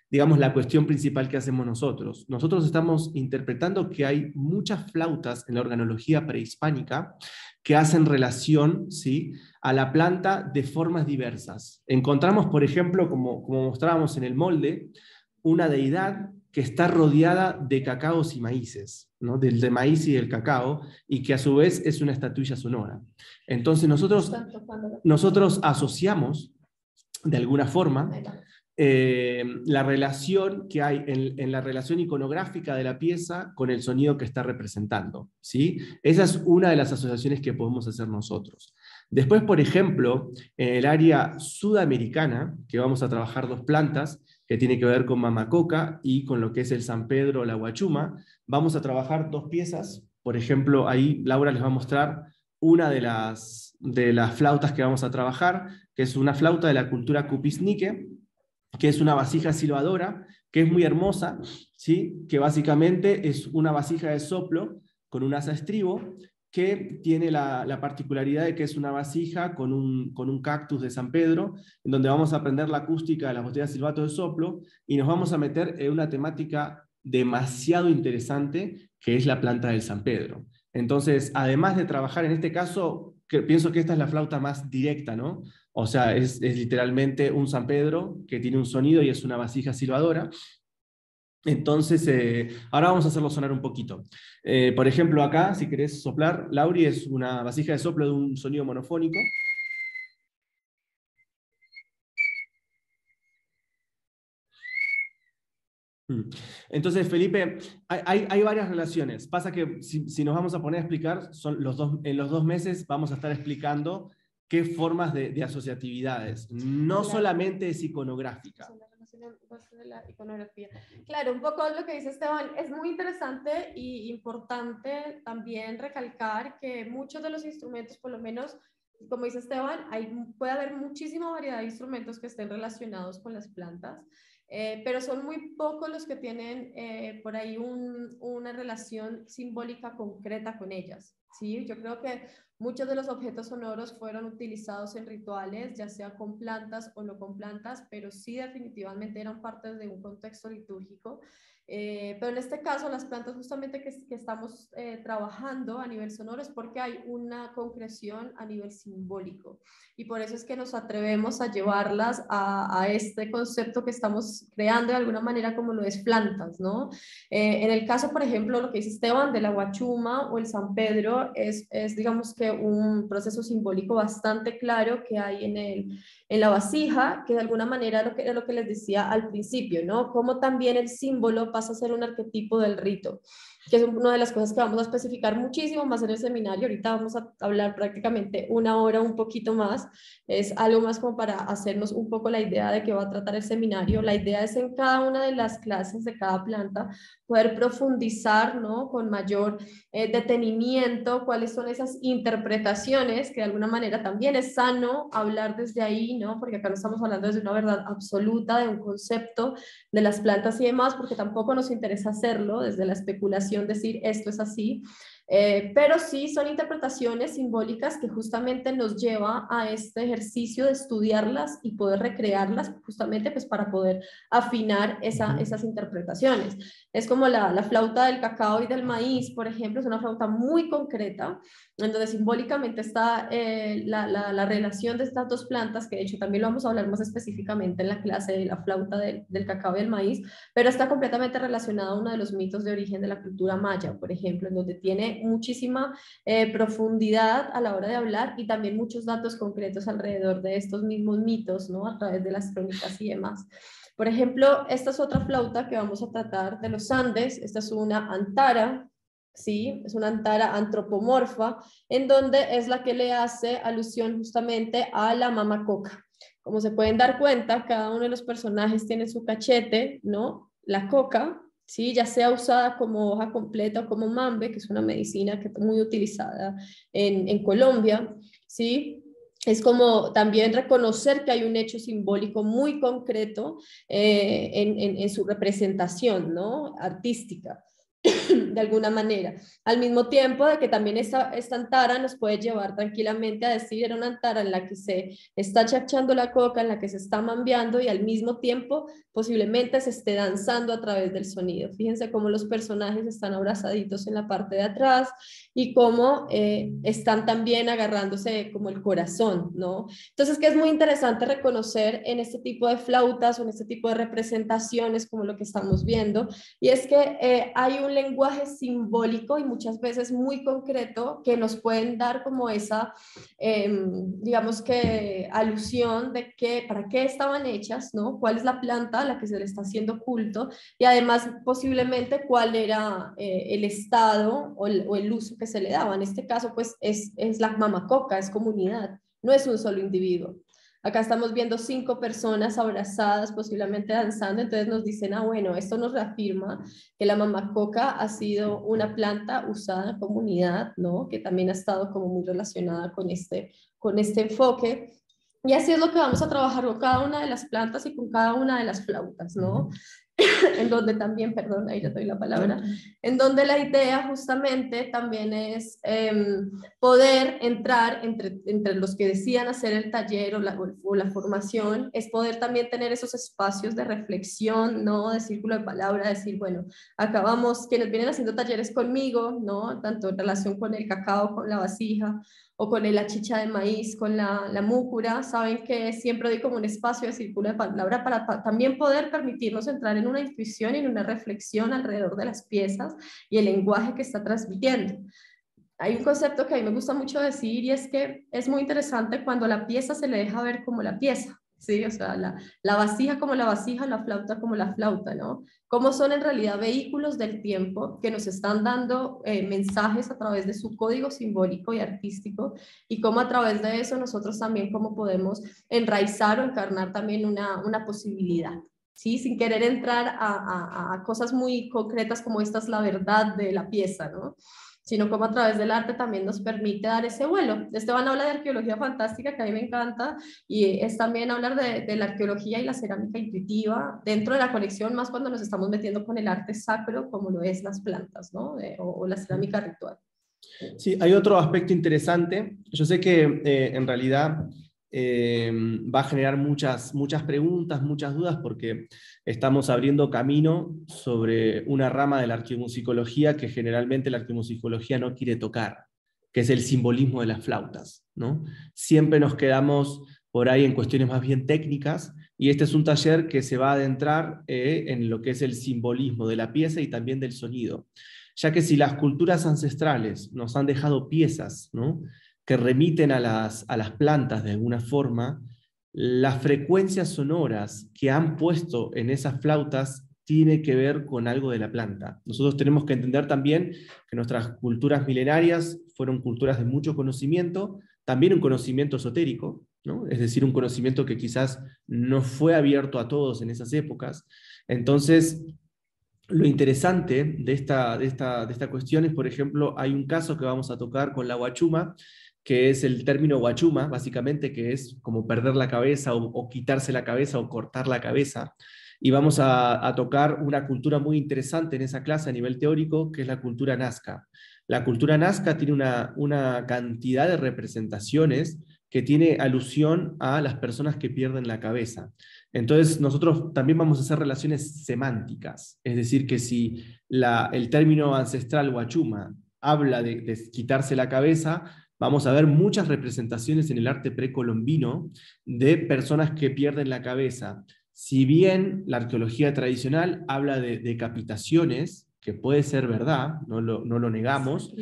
digamos, la cuestión principal que hacemos nosotros. Nosotros estamos interpretando que hay muchas flautas en la organología prehispánica que hacen relación, ¿sí?, a la planta de formas diversas. Encontramos, por ejemplo, como mostrábamos en el molde, una deidad que está rodeada de cacaos y maíces, ¿no?, del maíz y del cacao, y que a su vez es una estatuilla sonora. Entonces nosotros asociamos, de alguna forma, la relación que hay en la relación iconográfica de la pieza con el sonido que está representando, ¿sí? Esa es una de las asociaciones que podemos hacer nosotros. Después, por ejemplo, en el área sudamericana, que vamos a trabajar dos plantas, que tiene que ver con Mamacoca y con lo que es el San Pedro o la Huachuma, vamos a trabajar dos piezas. Por ejemplo, ahí Laura les va a mostrar una de las flautas que vamos a trabajar, que es una flauta de la cultura Cupisnique, que es una vasija silbadora, que es muy hermosa, ¿sí?, que básicamente es una vasija de soplo con un asa estribo, que tiene la particularidad de que es una vasija con un cactus de San Pedro, en donde vamos a aprender la acústica de las botellas silbato de soplo, y nos vamos a meter en una temática demasiado interesante, que es la planta del San Pedro. Entonces, además de trabajar en este caso, pienso que esta es la flauta más directa, ¿no? O sea, es literalmente un San Pedro que tiene un sonido y es una vasija silbadora. Entonces, ahora vamos a hacerlo sonar un poquito. Por ejemplo, acá, si querés soplar, Lauri, es una vasija de soplo de un sonido monofónico. Entonces, Felipe, hay varias relaciones. Pasa que si nos vamos a poner a explicar, en los 2 meses vamos a estar explicando qué formas de asociatividades. No solamente es iconográfica. De la iconografía. Claro, un poco lo que dice Esteban, es muy interesante y importante también recalcar que muchos de los instrumentos, por lo menos, como dice Esteban, puede haber muchísima variedad de instrumentos que estén relacionados con las plantas, pero son muy pocos los que tienen por ahí una relación simbólica concreta con ellas, ¿sí? Yo creo que muchos de los objetos sonoros fueron utilizados en rituales, ya sea con plantas o no con plantas, pero sí definitivamente eran parte de un contexto litúrgico. Pero en este caso, las plantas justamente que estamos trabajando a nivel sonoro es porque hay una concreción a nivel simbólico. Y por eso es que nos atrevemos a llevarlas a este concepto que estamos creando de alguna manera como lo es plantas, ¿no? En el caso, por ejemplo, lo que dice Esteban de la Huachuma o el San Pedro es digamos que un proceso simbólico bastante claro que hay en la vasija, que de alguna manera era lo que les decía al principio, ¿no? Como también el símbolo pasa a ser un arquetipo del rito, que es una de las cosas que vamos a especificar muchísimo más en el seminario. Ahorita vamos a hablar prácticamente 1 hora, un poquito más. Es algo más como para hacernos un poco la idea de qué va a tratar el seminario. La idea es en cada una de las clases de cada planta poder profundizar, ¿no?, con mayor detenimiento cuáles son esas interpretaciones, que de alguna manera también es sano hablar desde ahí, ¿no?, porque acá no estamos hablando desde una verdad absoluta, de un concepto de las plantas y demás, porque tampoco nos interesa hacerlo desde la especulación, decir esto es así, Pero sí son interpretaciones simbólicas que justamente nos lleva a este ejercicio de estudiarlas y poder recrearlas justamente pues para poder afinar esas interpretaciones. Es como la flauta del cacao y del maíz, por ejemplo, es una flauta muy concreta, en donde simbólicamente está la relación de estas dos plantas, que de hecho también lo vamos a hablar más específicamente en la clase de la flauta del cacao y el maíz, pero está completamente relacionada a uno de los mitos de origen de la cultura maya, por ejemplo, en donde tiene muchísima profundidad a la hora de hablar y también muchos datos concretos alrededor de estos mismos mitos, ¿no? A través de las crónicas y demás. Por ejemplo, esta es otra flauta que vamos a tratar de los Andes. Esta es una antara, ¿sí? Es una antara antropomorfa, en donde es la que le hace alusión justamente a la mamacoca. Como se pueden dar cuenta, cada uno de los personajes tiene su cachete, ¿no? La coca, ¿sí? Ya sea usada como hoja completa o como mambe, que es una medicina que es muy utilizada en Colombia, ¿sí? Es como también reconocer que hay un hecho simbólico muy concreto en su representación, ¿no? Artística. De alguna manera, al mismo tiempo de que también esta antara nos puede llevar tranquilamente a decir, era una antara en la que se está chachando la coca, en la que se está mambeando y al mismo tiempo posiblemente se esté danzando a través del sonido. Fíjense cómo los personajes están abrazaditos en la parte de atrás y cómo están también agarrándose como el corazón, ¿no? Entonces, que es muy interesante reconocer en este tipo de flautas o en este tipo de representaciones como lo que estamos viendo, y es que hay un lenguaje simbólico y muchas veces muy concreto que nos pueden dar como esa, digamos que alusión de que, para qué estaban hechas, ¿no? ¿Cuál es la planta a la que se le está haciendo culto? Y además posiblemente cuál era el estado o el uso que se le daba. En este caso pues es la mamacoca, es comunidad, no es un solo individuo. Acá estamos viendo 5 personas abrazadas, posiblemente danzando, entonces nos dicen, bueno, esto nos reafirma que la mamacoca ha sido una planta usada en comunidad, ¿no? Que también ha estado como muy relacionada con este enfoque. Y así es lo que vamos a trabajar con cada una de las plantas y con cada una de las flautas, ¿no? En donde también, perdón, ahí ya doy la palabra, en donde la idea justamente también es poder entrar entre los que decían hacer el taller o la formación, es poder también tener esos espacios de reflexión, ¿no? De círculo de palabra, decir, bueno, acá vamos, quienes vienen haciendo talleres conmigo, ¿no? Tanto en relación con el cacao, con la vasija, o con la chicha de maíz, con la múcura, saben que siempre doy como un espacio de círculo de palabra para también poder permitirnos entrar en una intuición y en una reflexión alrededor de las piezas y el lenguaje que está transmitiendo. Hay un concepto que a mí me gusta mucho decir y es que es muy interesante cuando la pieza se le deja ver como la pieza, ¿sí? O sea, la vasija como la vasija, la flauta como la flauta, ¿no? Cómo son en realidad vehículos del tiempo que nos están dando mensajes a través de su código simbólico y artístico y cómo a través de eso nosotros también cómo podemos enraizar o encarnar también una posibilidad. ¿Sí? Sin querer entrar a cosas muy concretas como esta es la verdad de la pieza, ¿no? Sino como a través del arte también nos permite dar ese vuelo. Esteban habla de arqueología fantástica, que a mí me encanta, y es también hablar de la arqueología y la cerámica intuitiva dentro de la conexión, más cuando nos estamos metiendo con el arte sacro, como lo es las plantas, ¿no? O la cerámica ritual. Sí, hay otro aspecto interesante. Yo sé que en realidad va a generar muchas preguntas, muchas dudas, porque estamos abriendo camino sobre una rama de la arqueomusicología que generalmente la arqueomusicología no quiere tocar, que es el simbolismo de las flautas, ¿no? Siempre nos quedamos por ahí en cuestiones más bien técnicas, y este es un taller que se va a adentrar en lo que es el simbolismo de la pieza y también del sonido. Ya que si las culturas ancestrales nos han dejado piezas, ¿no?, que remiten a las plantas de alguna forma, las frecuencias sonoras que han puesto en esas flautas tiene que ver con algo de la planta. Nosotros tenemos que entender también que nuestras culturas milenarias fueron culturas de mucho conocimiento, también un conocimiento esotérico, ¿no? Es decir, un conocimiento que quizás no fue abierto a todos en esas épocas. Entonces, lo interesante de esta cuestión es, por ejemplo, hay un caso que vamos a tocar con la huachuma, que es el término huachuma, básicamente, que es como perder la cabeza o quitarse la cabeza o cortar la cabeza. Y vamos a tocar una cultura muy interesante en esa clase a nivel teórico, que es la cultura nazca. La cultura nazca tiene una cantidad de representaciones que tiene alusión a las personas que pierden la cabeza. Entonces, nosotros también vamos a hacer relaciones semánticas, es decir, que si el término ancestral huachuma habla de quitarse la cabeza, vamos a ver muchas representaciones en el arte precolombino de personas que pierden la cabeza. Si bien la arqueología tradicional habla de decapitaciones, que puede ser verdad, no lo negamos,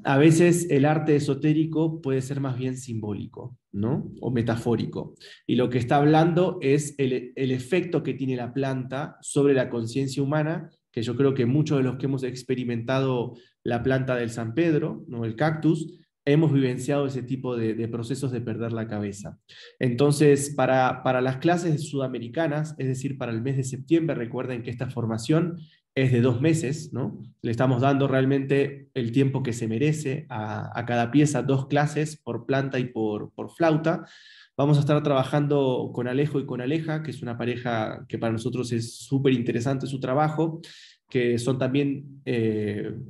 a veces el arte esotérico puede ser más bien simbólico, ¿no? O metafórico. Y lo que está hablando es el efecto que tiene la planta sobre la conciencia humana, que yo creo que muchos de los que hemos experimentado la planta del San Pedro, ¿no? El cactus, hemos vivenciado ese tipo de procesos de perder la cabeza. Entonces, para las clases sudamericanas, es decir, para el mes de septiembre, recuerden que esta formación es de 2 meses, ¿no? Le estamos dando realmente el tiempo que se merece a cada pieza, 2 clases por planta y por flauta. Vamos a estar trabajando con Alejo y con Aleja, que es una pareja que para nosotros es súper interesante su trabajo, que son también,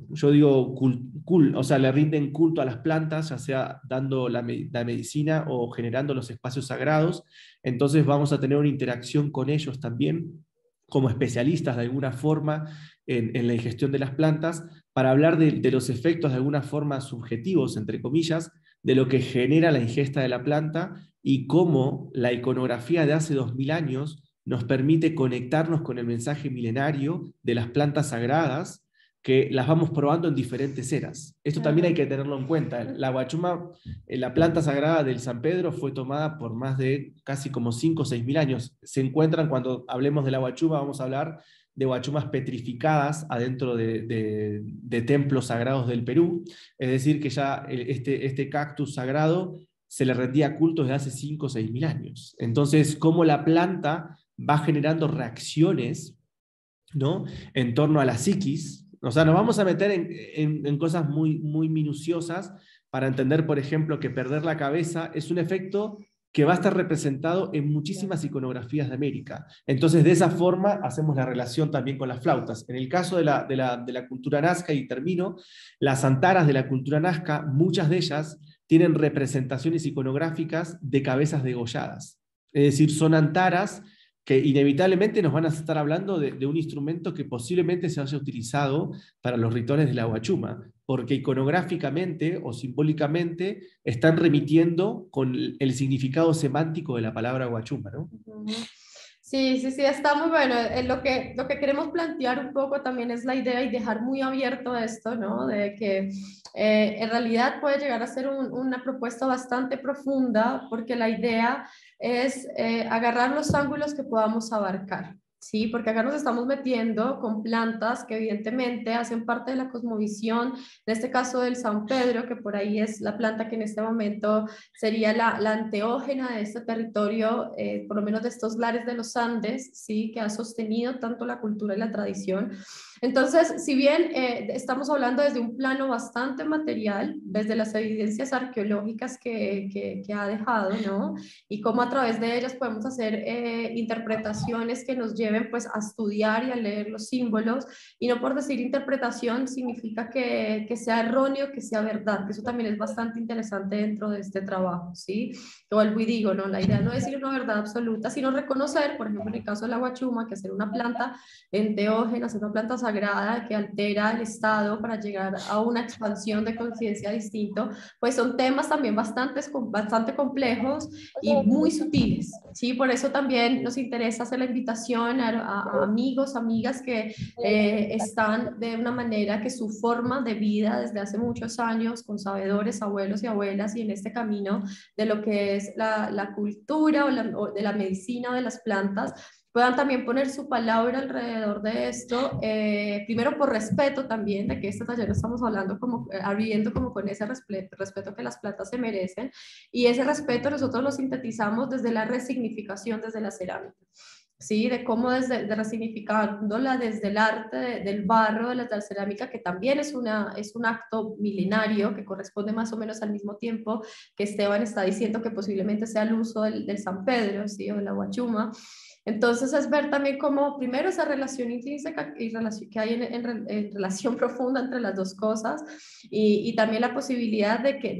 yo digo, o sea, le rinden culto a las plantas, ya sea dando la medicina o generando los espacios sagrados. Entonces vamos a tener una interacción con ellos también, como especialistas de alguna forma en la ingestión de las plantas, para hablar de los efectos de alguna forma subjetivos, entre comillas, de lo que genera la ingesta de la planta y cómo la iconografía de hace 2000 años nos permite conectarnos con el mensaje milenario de las plantas sagradas, que las vamos probando en diferentes eras. Esto también hay que tenerlo en cuenta. La huachuma, la planta sagrada del San Pedro, fue tomada por más de casi como 5 o 6 mil años. Se encuentran, cuando hablemos de la huachuma, vamos a hablar de huachumas petrificadas adentro de templos sagrados del Perú. Es decir, que ya este cactus sagrado se le rendía culto desde hace 5 o 6 mil años. Entonces, cómo la planta va generando reacciones, ¿no?, en torno a la psiquis. O sea, nos vamos a meter en cosas muy, muy minuciosas para entender, por ejemplo, que perder la cabeza es un efecto que va a estar representado en muchísimas iconografías de América. Entonces, de esa forma, hacemos la relación también con las flautas. En el caso de la cultura nazca, y termino, las antaras de la cultura nazca, muchas de ellas tienen representaciones iconográficas de cabezas degolladas. Es decir, son antaras que inevitablemente nos van a estar hablando de un instrumento que posiblemente se haya utilizado para los rituales de la huachuma, porque iconográficamente o simbólicamente están remitiendo con el significado semántico de la palabra huachuma, ¿no? Sí, sí, sí, está muy bueno. Lo que queremos plantear un poco también es la idea y dejar muy abierto esto, ¿no? De que en realidad puede llegar a ser una propuesta bastante profunda, porque la idea es agarrar los ángulos que podamos abarcar. Sí, porque acá nos estamos metiendo con plantas que evidentemente hacen parte de la cosmovisión, en este caso del San Pedro, que por ahí es la planta que en este momento sería la anteógena de este territorio, por lo menos de estos lares de los Andes, ¿sí?, que ha sostenido tanto la cultura y la tradición. Entonces, si bien estamos hablando desde un plano bastante material, desde las evidencias arqueológicas que ha dejado, ¿no?, y cómo a través de ellas podemos hacer interpretaciones que nos lleven pues a estudiar y a leer los símbolos, y no por decir interpretación significa que sea erróneo, que sea verdad, que eso también es bastante interesante dentro de este trabajo, ¿sí? Yo vuelvo y digo, ¿no? La idea no es decir una verdad absoluta, sino reconocer, por ejemplo, en el caso de la huachuma, que hacer una planta enteógena, hacer una planta sagrada que altera el estado para llegar a una expansión de conciencia distinto, pues son temas también bastante complejos y muy sutiles, ¿sí? Por eso también nos interesa hacer la invitación a amigos, amigas que están de una manera que su forma de vida desde hace muchos años, con sabedores, abuelos y abuelas, y en este camino de lo que es la cultura o de la medicina de las plantas, puedan también poner su palabra alrededor de esto, primero por respeto también, de que este taller lo estamos hablando como, abriendo como con ese respeto que las plantas se merecen, y ese respeto nosotros lo sintetizamos desde la resignificación, desde la cerámica. ¿sí? De cómo de resignificándola desde el arte del barro, de la cerámica, que también es un acto milenario que corresponde más o menos al mismo tiempo que Esteban está diciendo que posiblemente sea el uso del San Pedro, ¿sí? O de la guachuma. Entonces es ver también cómo, primero, esa relación intrínseca y que hay en relación profunda entre las dos cosas y también la posibilidad de que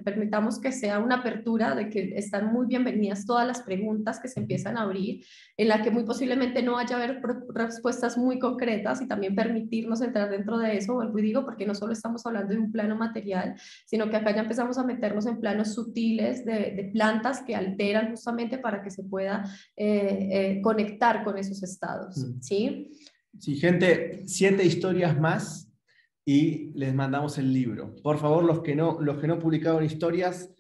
permitamos que sea una apertura, de que están muy bienvenidas todas las preguntas que se empiezan a abrir, en la que muy posiblemente no haya haber respuestas muy concretas y también permitirnos entrar dentro de eso, vuelvo y digo, porque no solo estamos hablando de un plano material, sino que acá ya empezamos a meternos en planos sutiles de plantas que alteran justamente para que se pueda conectar con esos estados, ¿sí? Sí, gente, 7 historias más y les mandamos el libro. Por favor, los que no publicaron historias,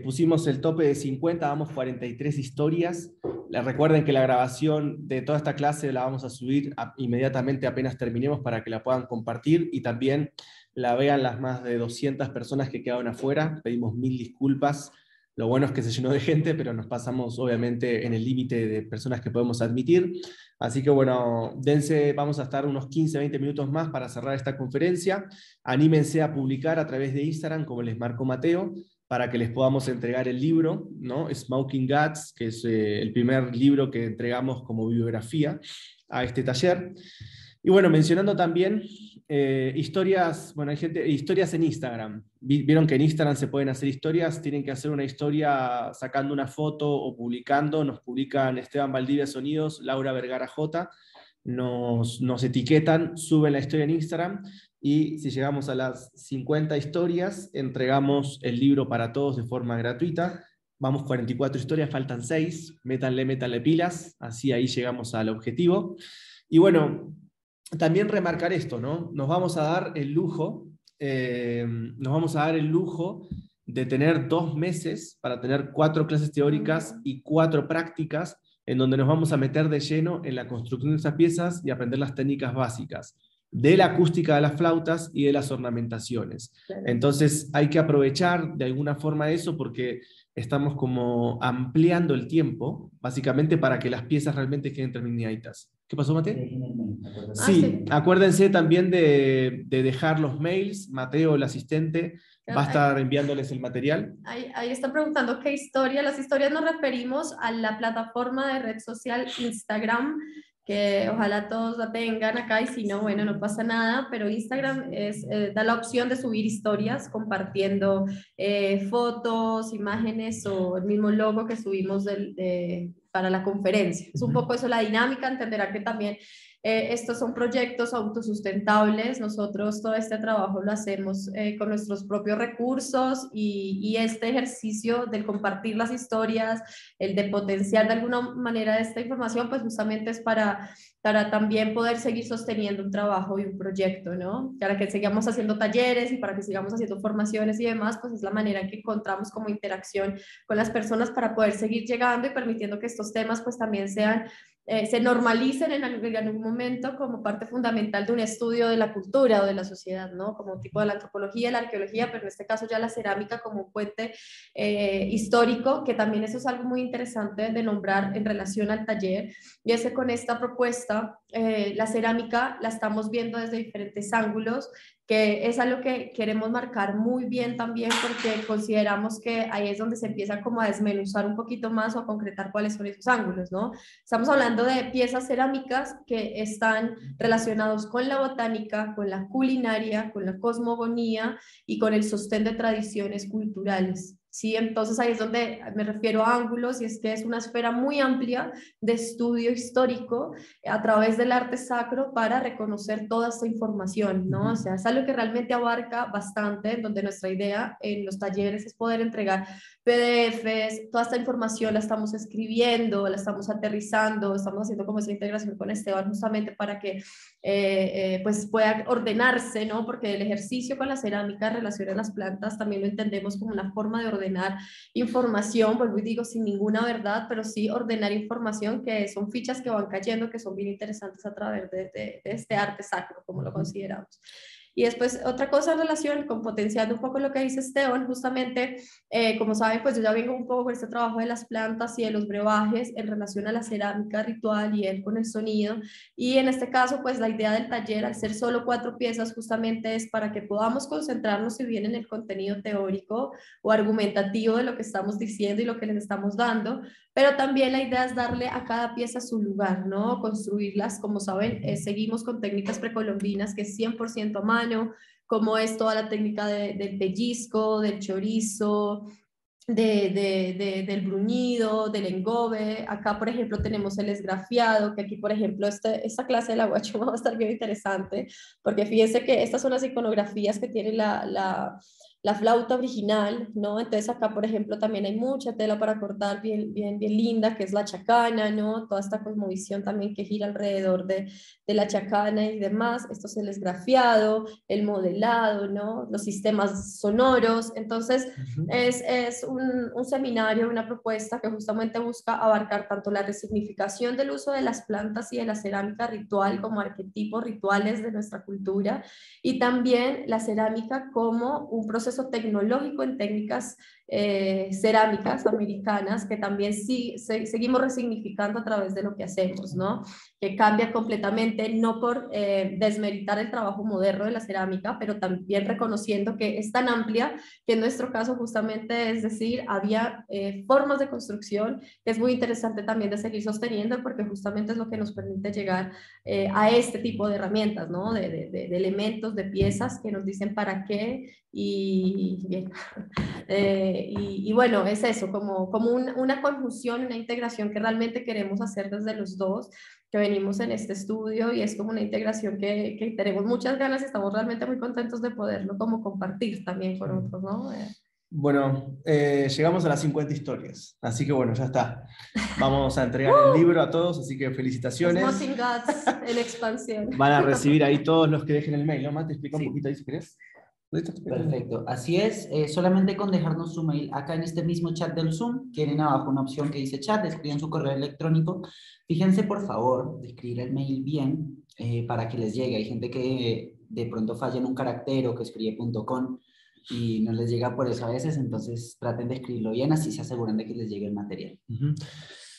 pusimos el tope de 50, vamos 43 historias. Les recuerden que la grabación de toda esta clase la vamos a subir inmediatamente apenas terminemos para que la puedan compartir y también la vean las más de 200 personas que quedaron afuera. Pedimos 1000 disculpas. Lo bueno es que se llenó de gente, pero nos pasamos obviamente en el límite de personas que podemos admitir. Así que bueno, vamos a estar unos 15, 20 minutos más para cerrar esta conferencia. Anímense a publicar a través de Instagram, como les marcó Mateo, para que les podamos entregar el libro, ¿no? Smoking Guts, que es el primer libro que entregamos como bibliografía a este taller. Y bueno, mencionando también historias, bueno, hay historias en Instagram. Vieron que en Instagram se pueden hacer historias, tienen que hacer una historia sacando una foto o publicando, nos publican Esteban Valdivia Sonidos, Laura Vergara J, nos etiquetan, suben la historia en Instagram y si llegamos a las 50 historias, entregamos el libro para todos de forma gratuita. Vamos 44 historias, faltan 6, métanle pilas, así ahí llegamos al objetivo. Y bueno, también remarcar esto, ¿no? Nos vamos a dar el lujo de tener 2 meses para tener 4 clases teóricas y 4 prácticas en donde nos vamos a meter de lleno en la construcción de esas piezas y aprender las técnicas básicas de la acústica de las flautas y de las ornamentaciones. Entonces hay que aprovechar de alguna forma eso porque estamos como ampliando el tiempo, básicamente para que las piezas realmente queden terminaditas. ¿Qué pasó, Mateo? Sí, acuérdense también de dejar los mails. Mateo, el asistente, va a estar enviándoles el material. Ahí están preguntando qué historia. Las historias nos referimos a la plataforma de red social Instagram, que ojalá todos la tengan acá y si no, bueno, no pasa nada, pero Instagram da la opción de subir historias compartiendo fotos, imágenes o el mismo logo que subimos para la conferencia. Es un poco eso la dinámica, entenderá que también estos son proyectos autosustentables. Nosotros todo este trabajo lo hacemos con nuestros propios recursos y este ejercicio del compartir las historias, el de potenciar de alguna manera esta información, pues justamente es para también poder seguir sosteniendo un trabajo y un proyecto, ¿no? Para que sigamos haciendo talleres y para que sigamos haciendo formaciones y demás, pues es la manera en que encontramos como interacción con las personas para poder seguir llegando y permitiendo que estos temas pues también se normalicen en algún momento como parte fundamental de un estudio de la cultura o de la sociedad, ¿no? Como tipo de la antropología, la arqueología, pero en este caso ya la cerámica como un puente histórico, que también eso es algo muy interesante de nombrar en relación al taller, y es que con esta propuesta la cerámica la estamos viendo desde diferentes ángulos, que es algo que queremos marcar muy bien también porque consideramos que ahí es donde se empieza como a desmenuzar un poquito más o a concretar cuáles son esos ángulos, ¿no? Estamos hablando de piezas cerámicas que están relacionados con la botánica, con la culinaria, con la cosmogonía y con el sostén de tradiciones culturales. Sí, entonces ahí es donde me refiero a ángulos y es que es una esfera muy amplia de estudio histórico a través del arte sacro para reconocer toda esta información, ¿no? O sea, es algo que realmente abarca bastante, en donde nuestra idea en los talleres es poder entregar PDFs, toda esta información la estamos escribiendo, la estamos aterrizando, estamos haciendo como esa integración con Esteban justamente para que pues pueda ordenarse, ¿no? Porque el ejercicio con la cerámica en relación a las plantas también lo entendemos como una forma de ordenar información, vuelvo y digo, sin ninguna verdad, pero sí ordenar información que son fichas que van cayendo, que son bien interesantes a través de este arte sacro, como lo consideramos. Y después otra cosa en relación con potenciando un poco lo que dice Esteban, justamente, como saben, pues yo ya vengo un poco con este trabajo de las plantas y de los brebajes en relación a la cerámica ritual y él con el sonido. Y en este caso, pues la idea del taller, al ser solo 4 piezas, justamente es para que podamos concentrarnos, si bien en el contenido teórico o argumentativo de lo que estamos diciendo y lo que les estamos dando, pero también la idea es darle a cada pieza su lugar, ¿no? Construirlas, como saben, seguimos con técnicas precolombinas que es 100% a mano, como es toda la técnica del pellizco, del chorizo, del bruñido, del engobe. Acá, por ejemplo, tenemos el esgrafiado, que aquí, por ejemplo, esta clase de la guachuma va a estar bien interesante, porque fíjense que estas son las iconografías que tiene la flauta original, ¿no? Entonces acá, por ejemplo, también hay mucha tela para cortar bien linda, que es la chacana, ¿no? Toda esta cosmovisión también que gira alrededor de la chacana y demás. Esto es el esgrafiado, el modelado, ¿no? Los sistemas sonoros. Entonces, es un seminario, una propuesta que justamente busca abarcar tanto la resignificación del uso de las plantas y de la cerámica ritual como arquetipos rituales de nuestra cultura, y también la cerámica como un proceso tecnológico en técnicas cerámicas americanas que también sí, seguimos resignificando a través de lo que hacemos, ¿no? Que cambia completamente, no por desmeritar el trabajo moderno de la cerámica, pero también reconociendo que es tan amplia que en nuestro caso justamente, es decir, había formas de construcción que es muy interesante también de seguir sosteniendo, porque justamente es lo que nos permite llegar a este tipo de herramientas, ¿no? De elementos, de piezas que nos dicen para qué y bueno, es eso, como una conjunción, una integración que realmente queremos hacer desde los dos, que venimos en este estudio, y es como una integración que tenemos muchas ganas y estamos realmente muy contentos de poderlo como compartir también con otros, ¿no? Bueno, llegamos a las 50 historias, así que bueno, ya está. Vamos a entregar el libro a todos, así que felicitaciones. Smoking Guts en expansión. Van a recibir ahí todos los que dejen el mail, ¿no? Mate, explica Sí. un poquito ahí si querés. Perfecto, así es, solamente con dejarnos su mail acá en este mismo chat del Zoom, tienen abajo una opción que dice chat, escriben su correo electrónico, fíjense por favor de escribir el mail bien para que les llegue. Hay gente que de pronto falla en un carácter o que escribe .com y no les llega por eso a veces, entonces traten de escribirlo bien, así se aseguran de que les llegue el material.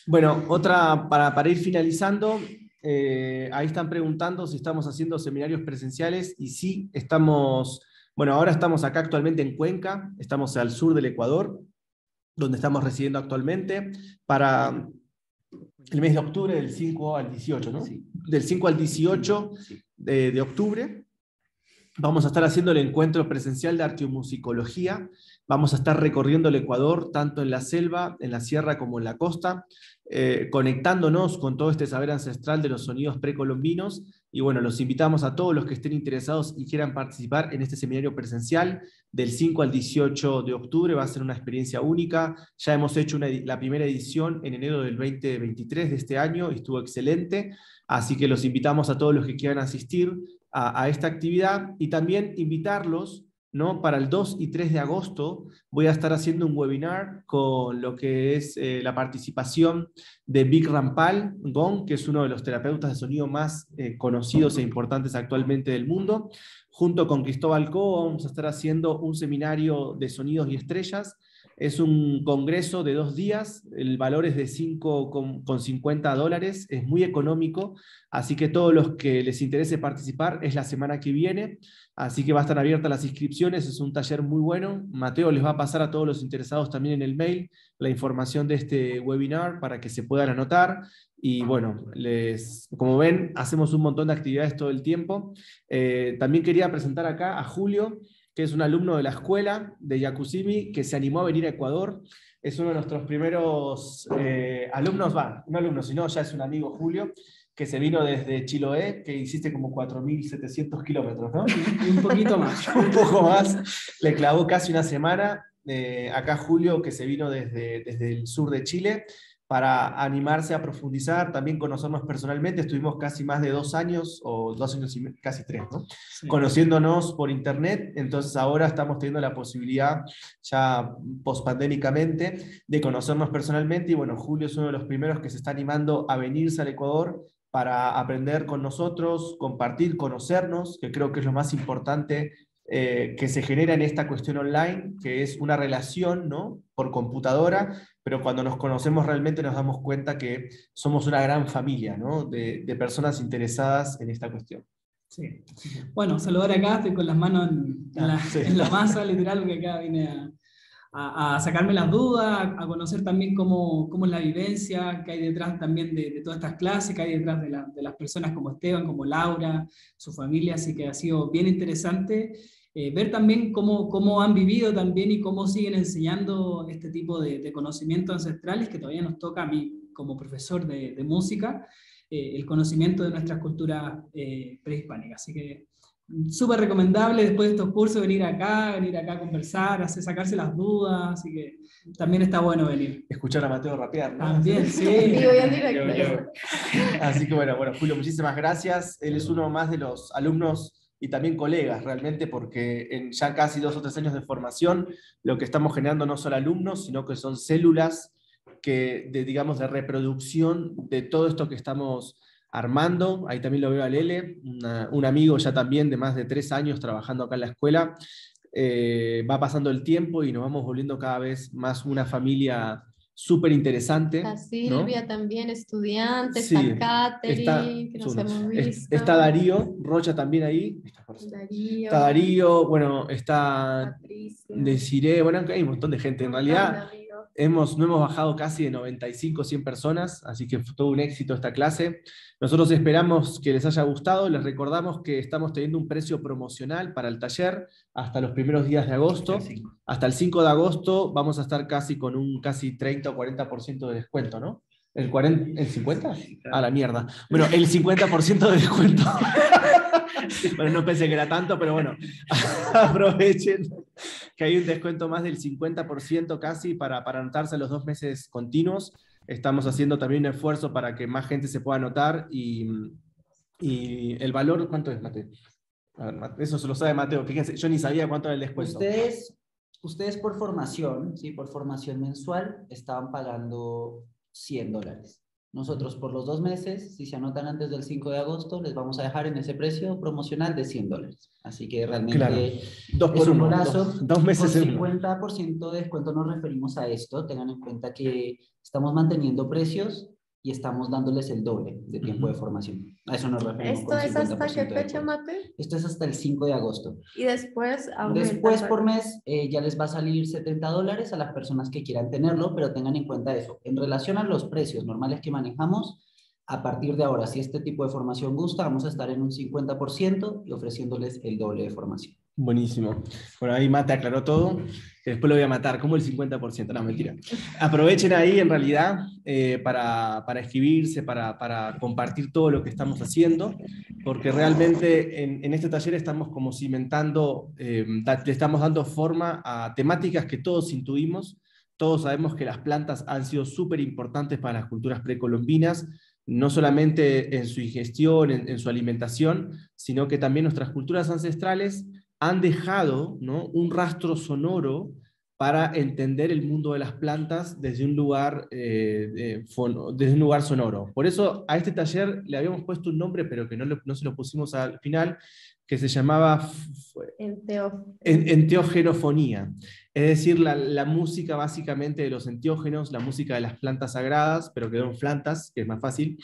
Bueno, otra para ir finalizando, ahí están preguntando si estamos haciendo seminarios presenciales, y sí, estamos. Bueno, ahora estamos acá actualmente en Cuenca, estamos al sur del Ecuador, donde estamos residiendo actualmente, para el mes de octubre, del 5 al 18, ¿no? Sí. Del 5 al 18 de octubre, vamos a estar haciendo el encuentro presencial de arqueomusicología. Vamos a estar recorriendo el Ecuador, tanto en la selva, en la sierra como en la costa, conectándonos con todo este saber ancestral de los sonidos precolombinos. Y bueno, los invitamos a todos los que estén interesados y quieran participar en este seminario presencial del 5 al 18 de octubre. Va a ser una experiencia única. Ya hemos hecho la primera edición en enero del 2023 de este año y estuvo excelente. Así que los invitamos a todos los que quieran asistir a esta actividad, y también invitarlos, ¿no? Para el 2 y 3 de agosto voy a estar haciendo un webinar con lo que es la participación de Vic Rampal Gong, que es uno de los terapeutas de sonido más conocidos e importantes actualmente del mundo. Junto con Cristóbal Cobo vamos a estar haciendo un seminario de sonidos y estrellas. Es un congreso de 2 días, el valor es de $5,50, es muy económico, así que todos los que les interese participar es la semana que viene, así que va a estar abierta las inscripciones, es un taller muy bueno. Mateo les va a pasar a todos los interesados también en el mail la información de este webinar para que se puedan anotar. Y bueno, como ven, hacemos un montón de actividades todo el tiempo. También quería presentar acá a Julio, que es un alumno de la escuela de Yacucimi, que se animó a venir a Ecuador. Es uno de nuestros primeros alumnos, no alumnos, sino ya es un amigo, Julio, que se vino desde Chiloé, que hiciste como 4.700 kilómetros, ¿no? Un poquito más. Un poco más, le clavó casi una semana. Acá Julio, que se vino desde el sur de Chile, para animarse a profundizar, también conocernos personalmente. Estuvimos casi más de 2 años, o 2 años y casi 3, ¿no? Sí. Conociéndonos por internet. Entonces ahora estamos teniendo la posibilidad, ya pospandémicamente, de conocernos personalmente. Y bueno, Julio es uno de los primeros que se está animando a venirse al Ecuador para aprender con nosotros, compartir, conocernos, que creo que es lo más importante que se genera en esta cuestión online, que es una relación, ¿no?, por computadora, pero cuando nos conocemos realmente nos damos cuenta que somos una gran familia, ¿no?, de personas interesadas en esta cuestión. Sí. Bueno, saludar acá, estoy con las manos Sí. en la masa, literal, porque acá vine a sacarme las dudas, a conocer también cómo es la vivencia que hay detrás también de todas estas clases, que hay detrás de las personas como Esteban, como Laura, su familia, así que ha sido bien interesante ver también cómo han vivido también y cómo siguen enseñando este tipo de conocimientos ancestrales que todavía nos toca a mí como profesor de música, el conocimiento de nuestras culturas prehispánicas. Así que súper recomendable después de estos cursos venir acá a conversar, sacarse las dudas, así que también está bueno venir. Escuchar a Mateo rapear, ¿no? También, sí. Vivo y en directo. Así que bueno, Julio, muchísimas gracias. Él es uno más de los alumnos y también colegas realmente, porque en ya casi 2 o 3 años de formación, lo que estamos generando no son alumnos, sino que son células digamos, de reproducción de todo esto que estamos armando. Ahí también lo veo a Lele, un amigo ya también de más de 3 años trabajando acá en la escuela. Va pasando el tiempo y nos vamos volviendo cada vez más una familia súper interesante. Está Silvia, ¿no?, también estudiante, sí, está Katherine, que nos hemos visto. Está Darío Rocha también ahí. Está Darío, bueno, está Desiree, bueno, hay un montón de gente. En realidad no hemos bajado casi de 95, 100 personas, así que fue todo un éxito esta clase. Nosotros esperamos que les haya gustado. Les recordamos que estamos teniendo un precio promocional para el taller hasta los primeros días de agosto. Hasta el 5 de agosto vamos a estar casi con un casi 30 o 40% de descuento, ¿no? ¿El 50? A la mierda. Bueno, el 50% de descuento. Bueno, no pensé que era tanto, pero bueno, aprovechen que hay un descuento más del 50% casi para anotarse a los 2 meses continuos. Estamos haciendo también un esfuerzo para que más gente se pueda anotar y el valor, ¿cuánto es, Mateo? A ver, eso se lo sabe Mateo, fíjense, yo ni sabía cuánto era el descuento. Ustedes por formación, ¿sí?, por formación mensual, estaban pagando $100. Nosotros por los 2 meses, si se anotan antes del 5 de agosto, les vamos a dejar en ese precio promocional de $100. Así que realmente claro, 2 por es un 1, golazo. 2 meses con en 50% de descuento nos referimos a esto. Tengan en cuenta que estamos manteniendo precios y estamos dándoles el doble de tiempo de formación. A eso nos referimos. ¿Esto es hasta qué fecha, Mate? Esto es hasta el 5 de agosto. Y después aumenta. Después por mes ya les va a salir $70 a las personas que quieran tenerlo, pero tengan en cuenta eso. En relación a los precios normales que manejamos, a partir de ahora, si este tipo de formación gusta, vamos a estar en un 50% y ofreciéndoles el doble de formación. Buenísimo. Bueno, ahí Mate aclaró todo, que después lo voy a matar. ¿Cómo el 50%? No, mentira. Aprovechen ahí, en realidad, para escribirse, para compartir todo lo que estamos haciendo, porque realmente en este taller estamos como cimentando, le estamos dando forma a temáticas que todos intuimos. Todos sabemos que las plantas han sido súper importantes para las culturas precolombinas, no solamente en su ingestión, en su alimentación, sino que también nuestras culturas ancestrales han dejado, ¿no?, un rastro sonoro para entender el mundo de las plantas desde un lugar, desde un lugar sonoro. Por eso a este taller le habíamos puesto un nombre, pero que no se lo pusimos al final, que se llamaba enteogenofonía. Es decir, la música básicamente de los enteógenos, la música de las plantas sagradas, pero quedó en plantas, que es más fácil.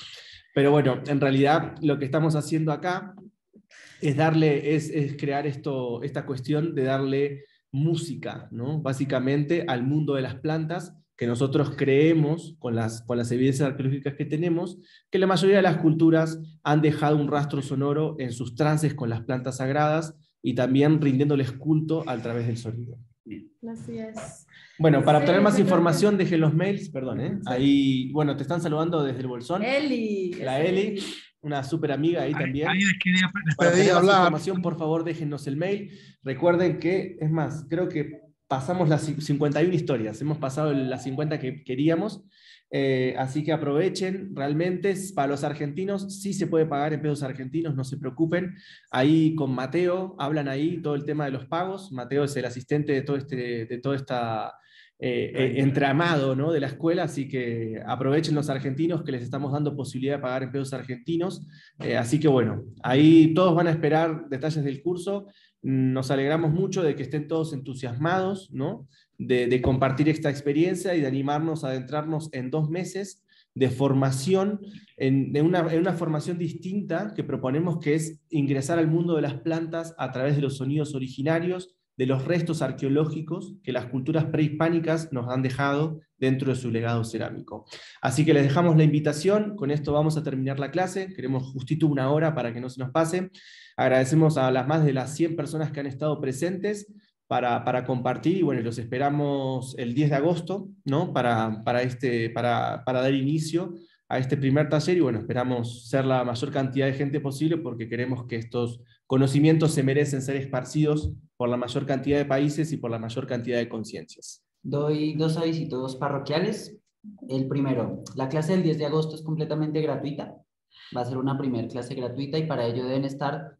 Pero bueno, en realidad lo que estamos haciendo acá es crear esta cuestión de darle música, ¿no?, básicamente al mundo de las plantas, que nosotros creemos, con las evidencias arqueológicas que tenemos, que la mayoría de las culturas han dejado un rastro sonoro en sus trances con las plantas sagradas y también rindiéndoles culto a través del sonido. Así es. Bueno, para obtener más yo creo información, dejen los mails, perdón, ¿eh? Sí. Ahí, bueno, te están saludando desde el Bolsón. Eli. La Eli, una súper amiga ahí también. Ahí les quería Para obtener más hablar. información, por favor, déjennos el mail. Recuerden que, es más, creo que pasamos las 51 historias, hemos pasado las 50 que queríamos, así que aprovechen. Realmente para los argentinos sí se puede pagar en pesos argentinos, no se preocupen. Ahí con Mateo hablan ahí todo el tema de los pagos. Mateo es el asistente de toda esta entramado, ¿no?, de la escuela, así que aprovechen los argentinos que les estamos dando posibilidad de pagar en pesos argentinos. Así que bueno, ahí todos van a esperar detalles del curso. Nos alegramos mucho de que estén todos entusiasmados, ¿no?, de compartir esta experiencia y de animarnos a adentrarnos en 2 meses de formación, en una formación distinta que proponemos, que es ingresar al mundo de las plantas a través de los sonidos originarios, de los restos arqueológicos que las culturas prehispánicas nos han dejado dentro de su legado cerámico. Así que les dejamos la invitación, con esto vamos a terminar la clase, queremos justito 1 hora para que no se nos pase. Agradecemos a las más de las 100 personas que han estado presentes para compartir, y bueno, los esperamos el 10 de agosto, ¿no?, para dar inicio a este primer taller, y bueno, esperamos ser la mayor cantidad de gente posible, porque queremos que estos conocimientos se merecen ser esparcidos por la mayor cantidad de países y por la mayor cantidad de conciencias. Doy 2 avisos parroquiales. El primero, la clase del 10 de agosto es completamente gratuita. Va a ser una primera clase gratuita, y para ello deben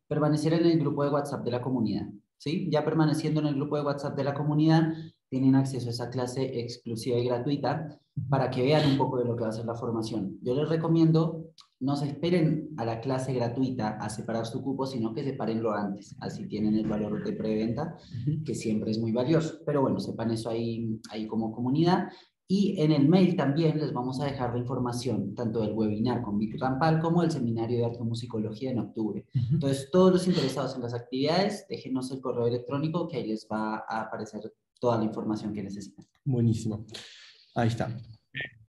permanecer en el grupo de WhatsApp de la comunidad, ¿sí? Ya permaneciendo en el grupo de WhatsApp de la comunidad, tienen acceso a esa clase exclusiva y gratuita para que vean un poco de lo que va a ser la formación. Yo les recomiendo, no se esperen a la clase gratuita a separar su cupo, sino que sepárenlo antes. Así tienen el valor de preventa, que siempre es muy valioso. Pero bueno, sepan eso ahí como comunidad. Y en el mail también les vamos a dejar la información, tanto del webinar con Vic Rampal como del seminario de arqueomusicología en octubre. Entonces, todos los interesados en las actividades, déjenos el correo electrónico, que ahí les va a aparecer toda la información que necesitan. Buenísimo. Ahí está.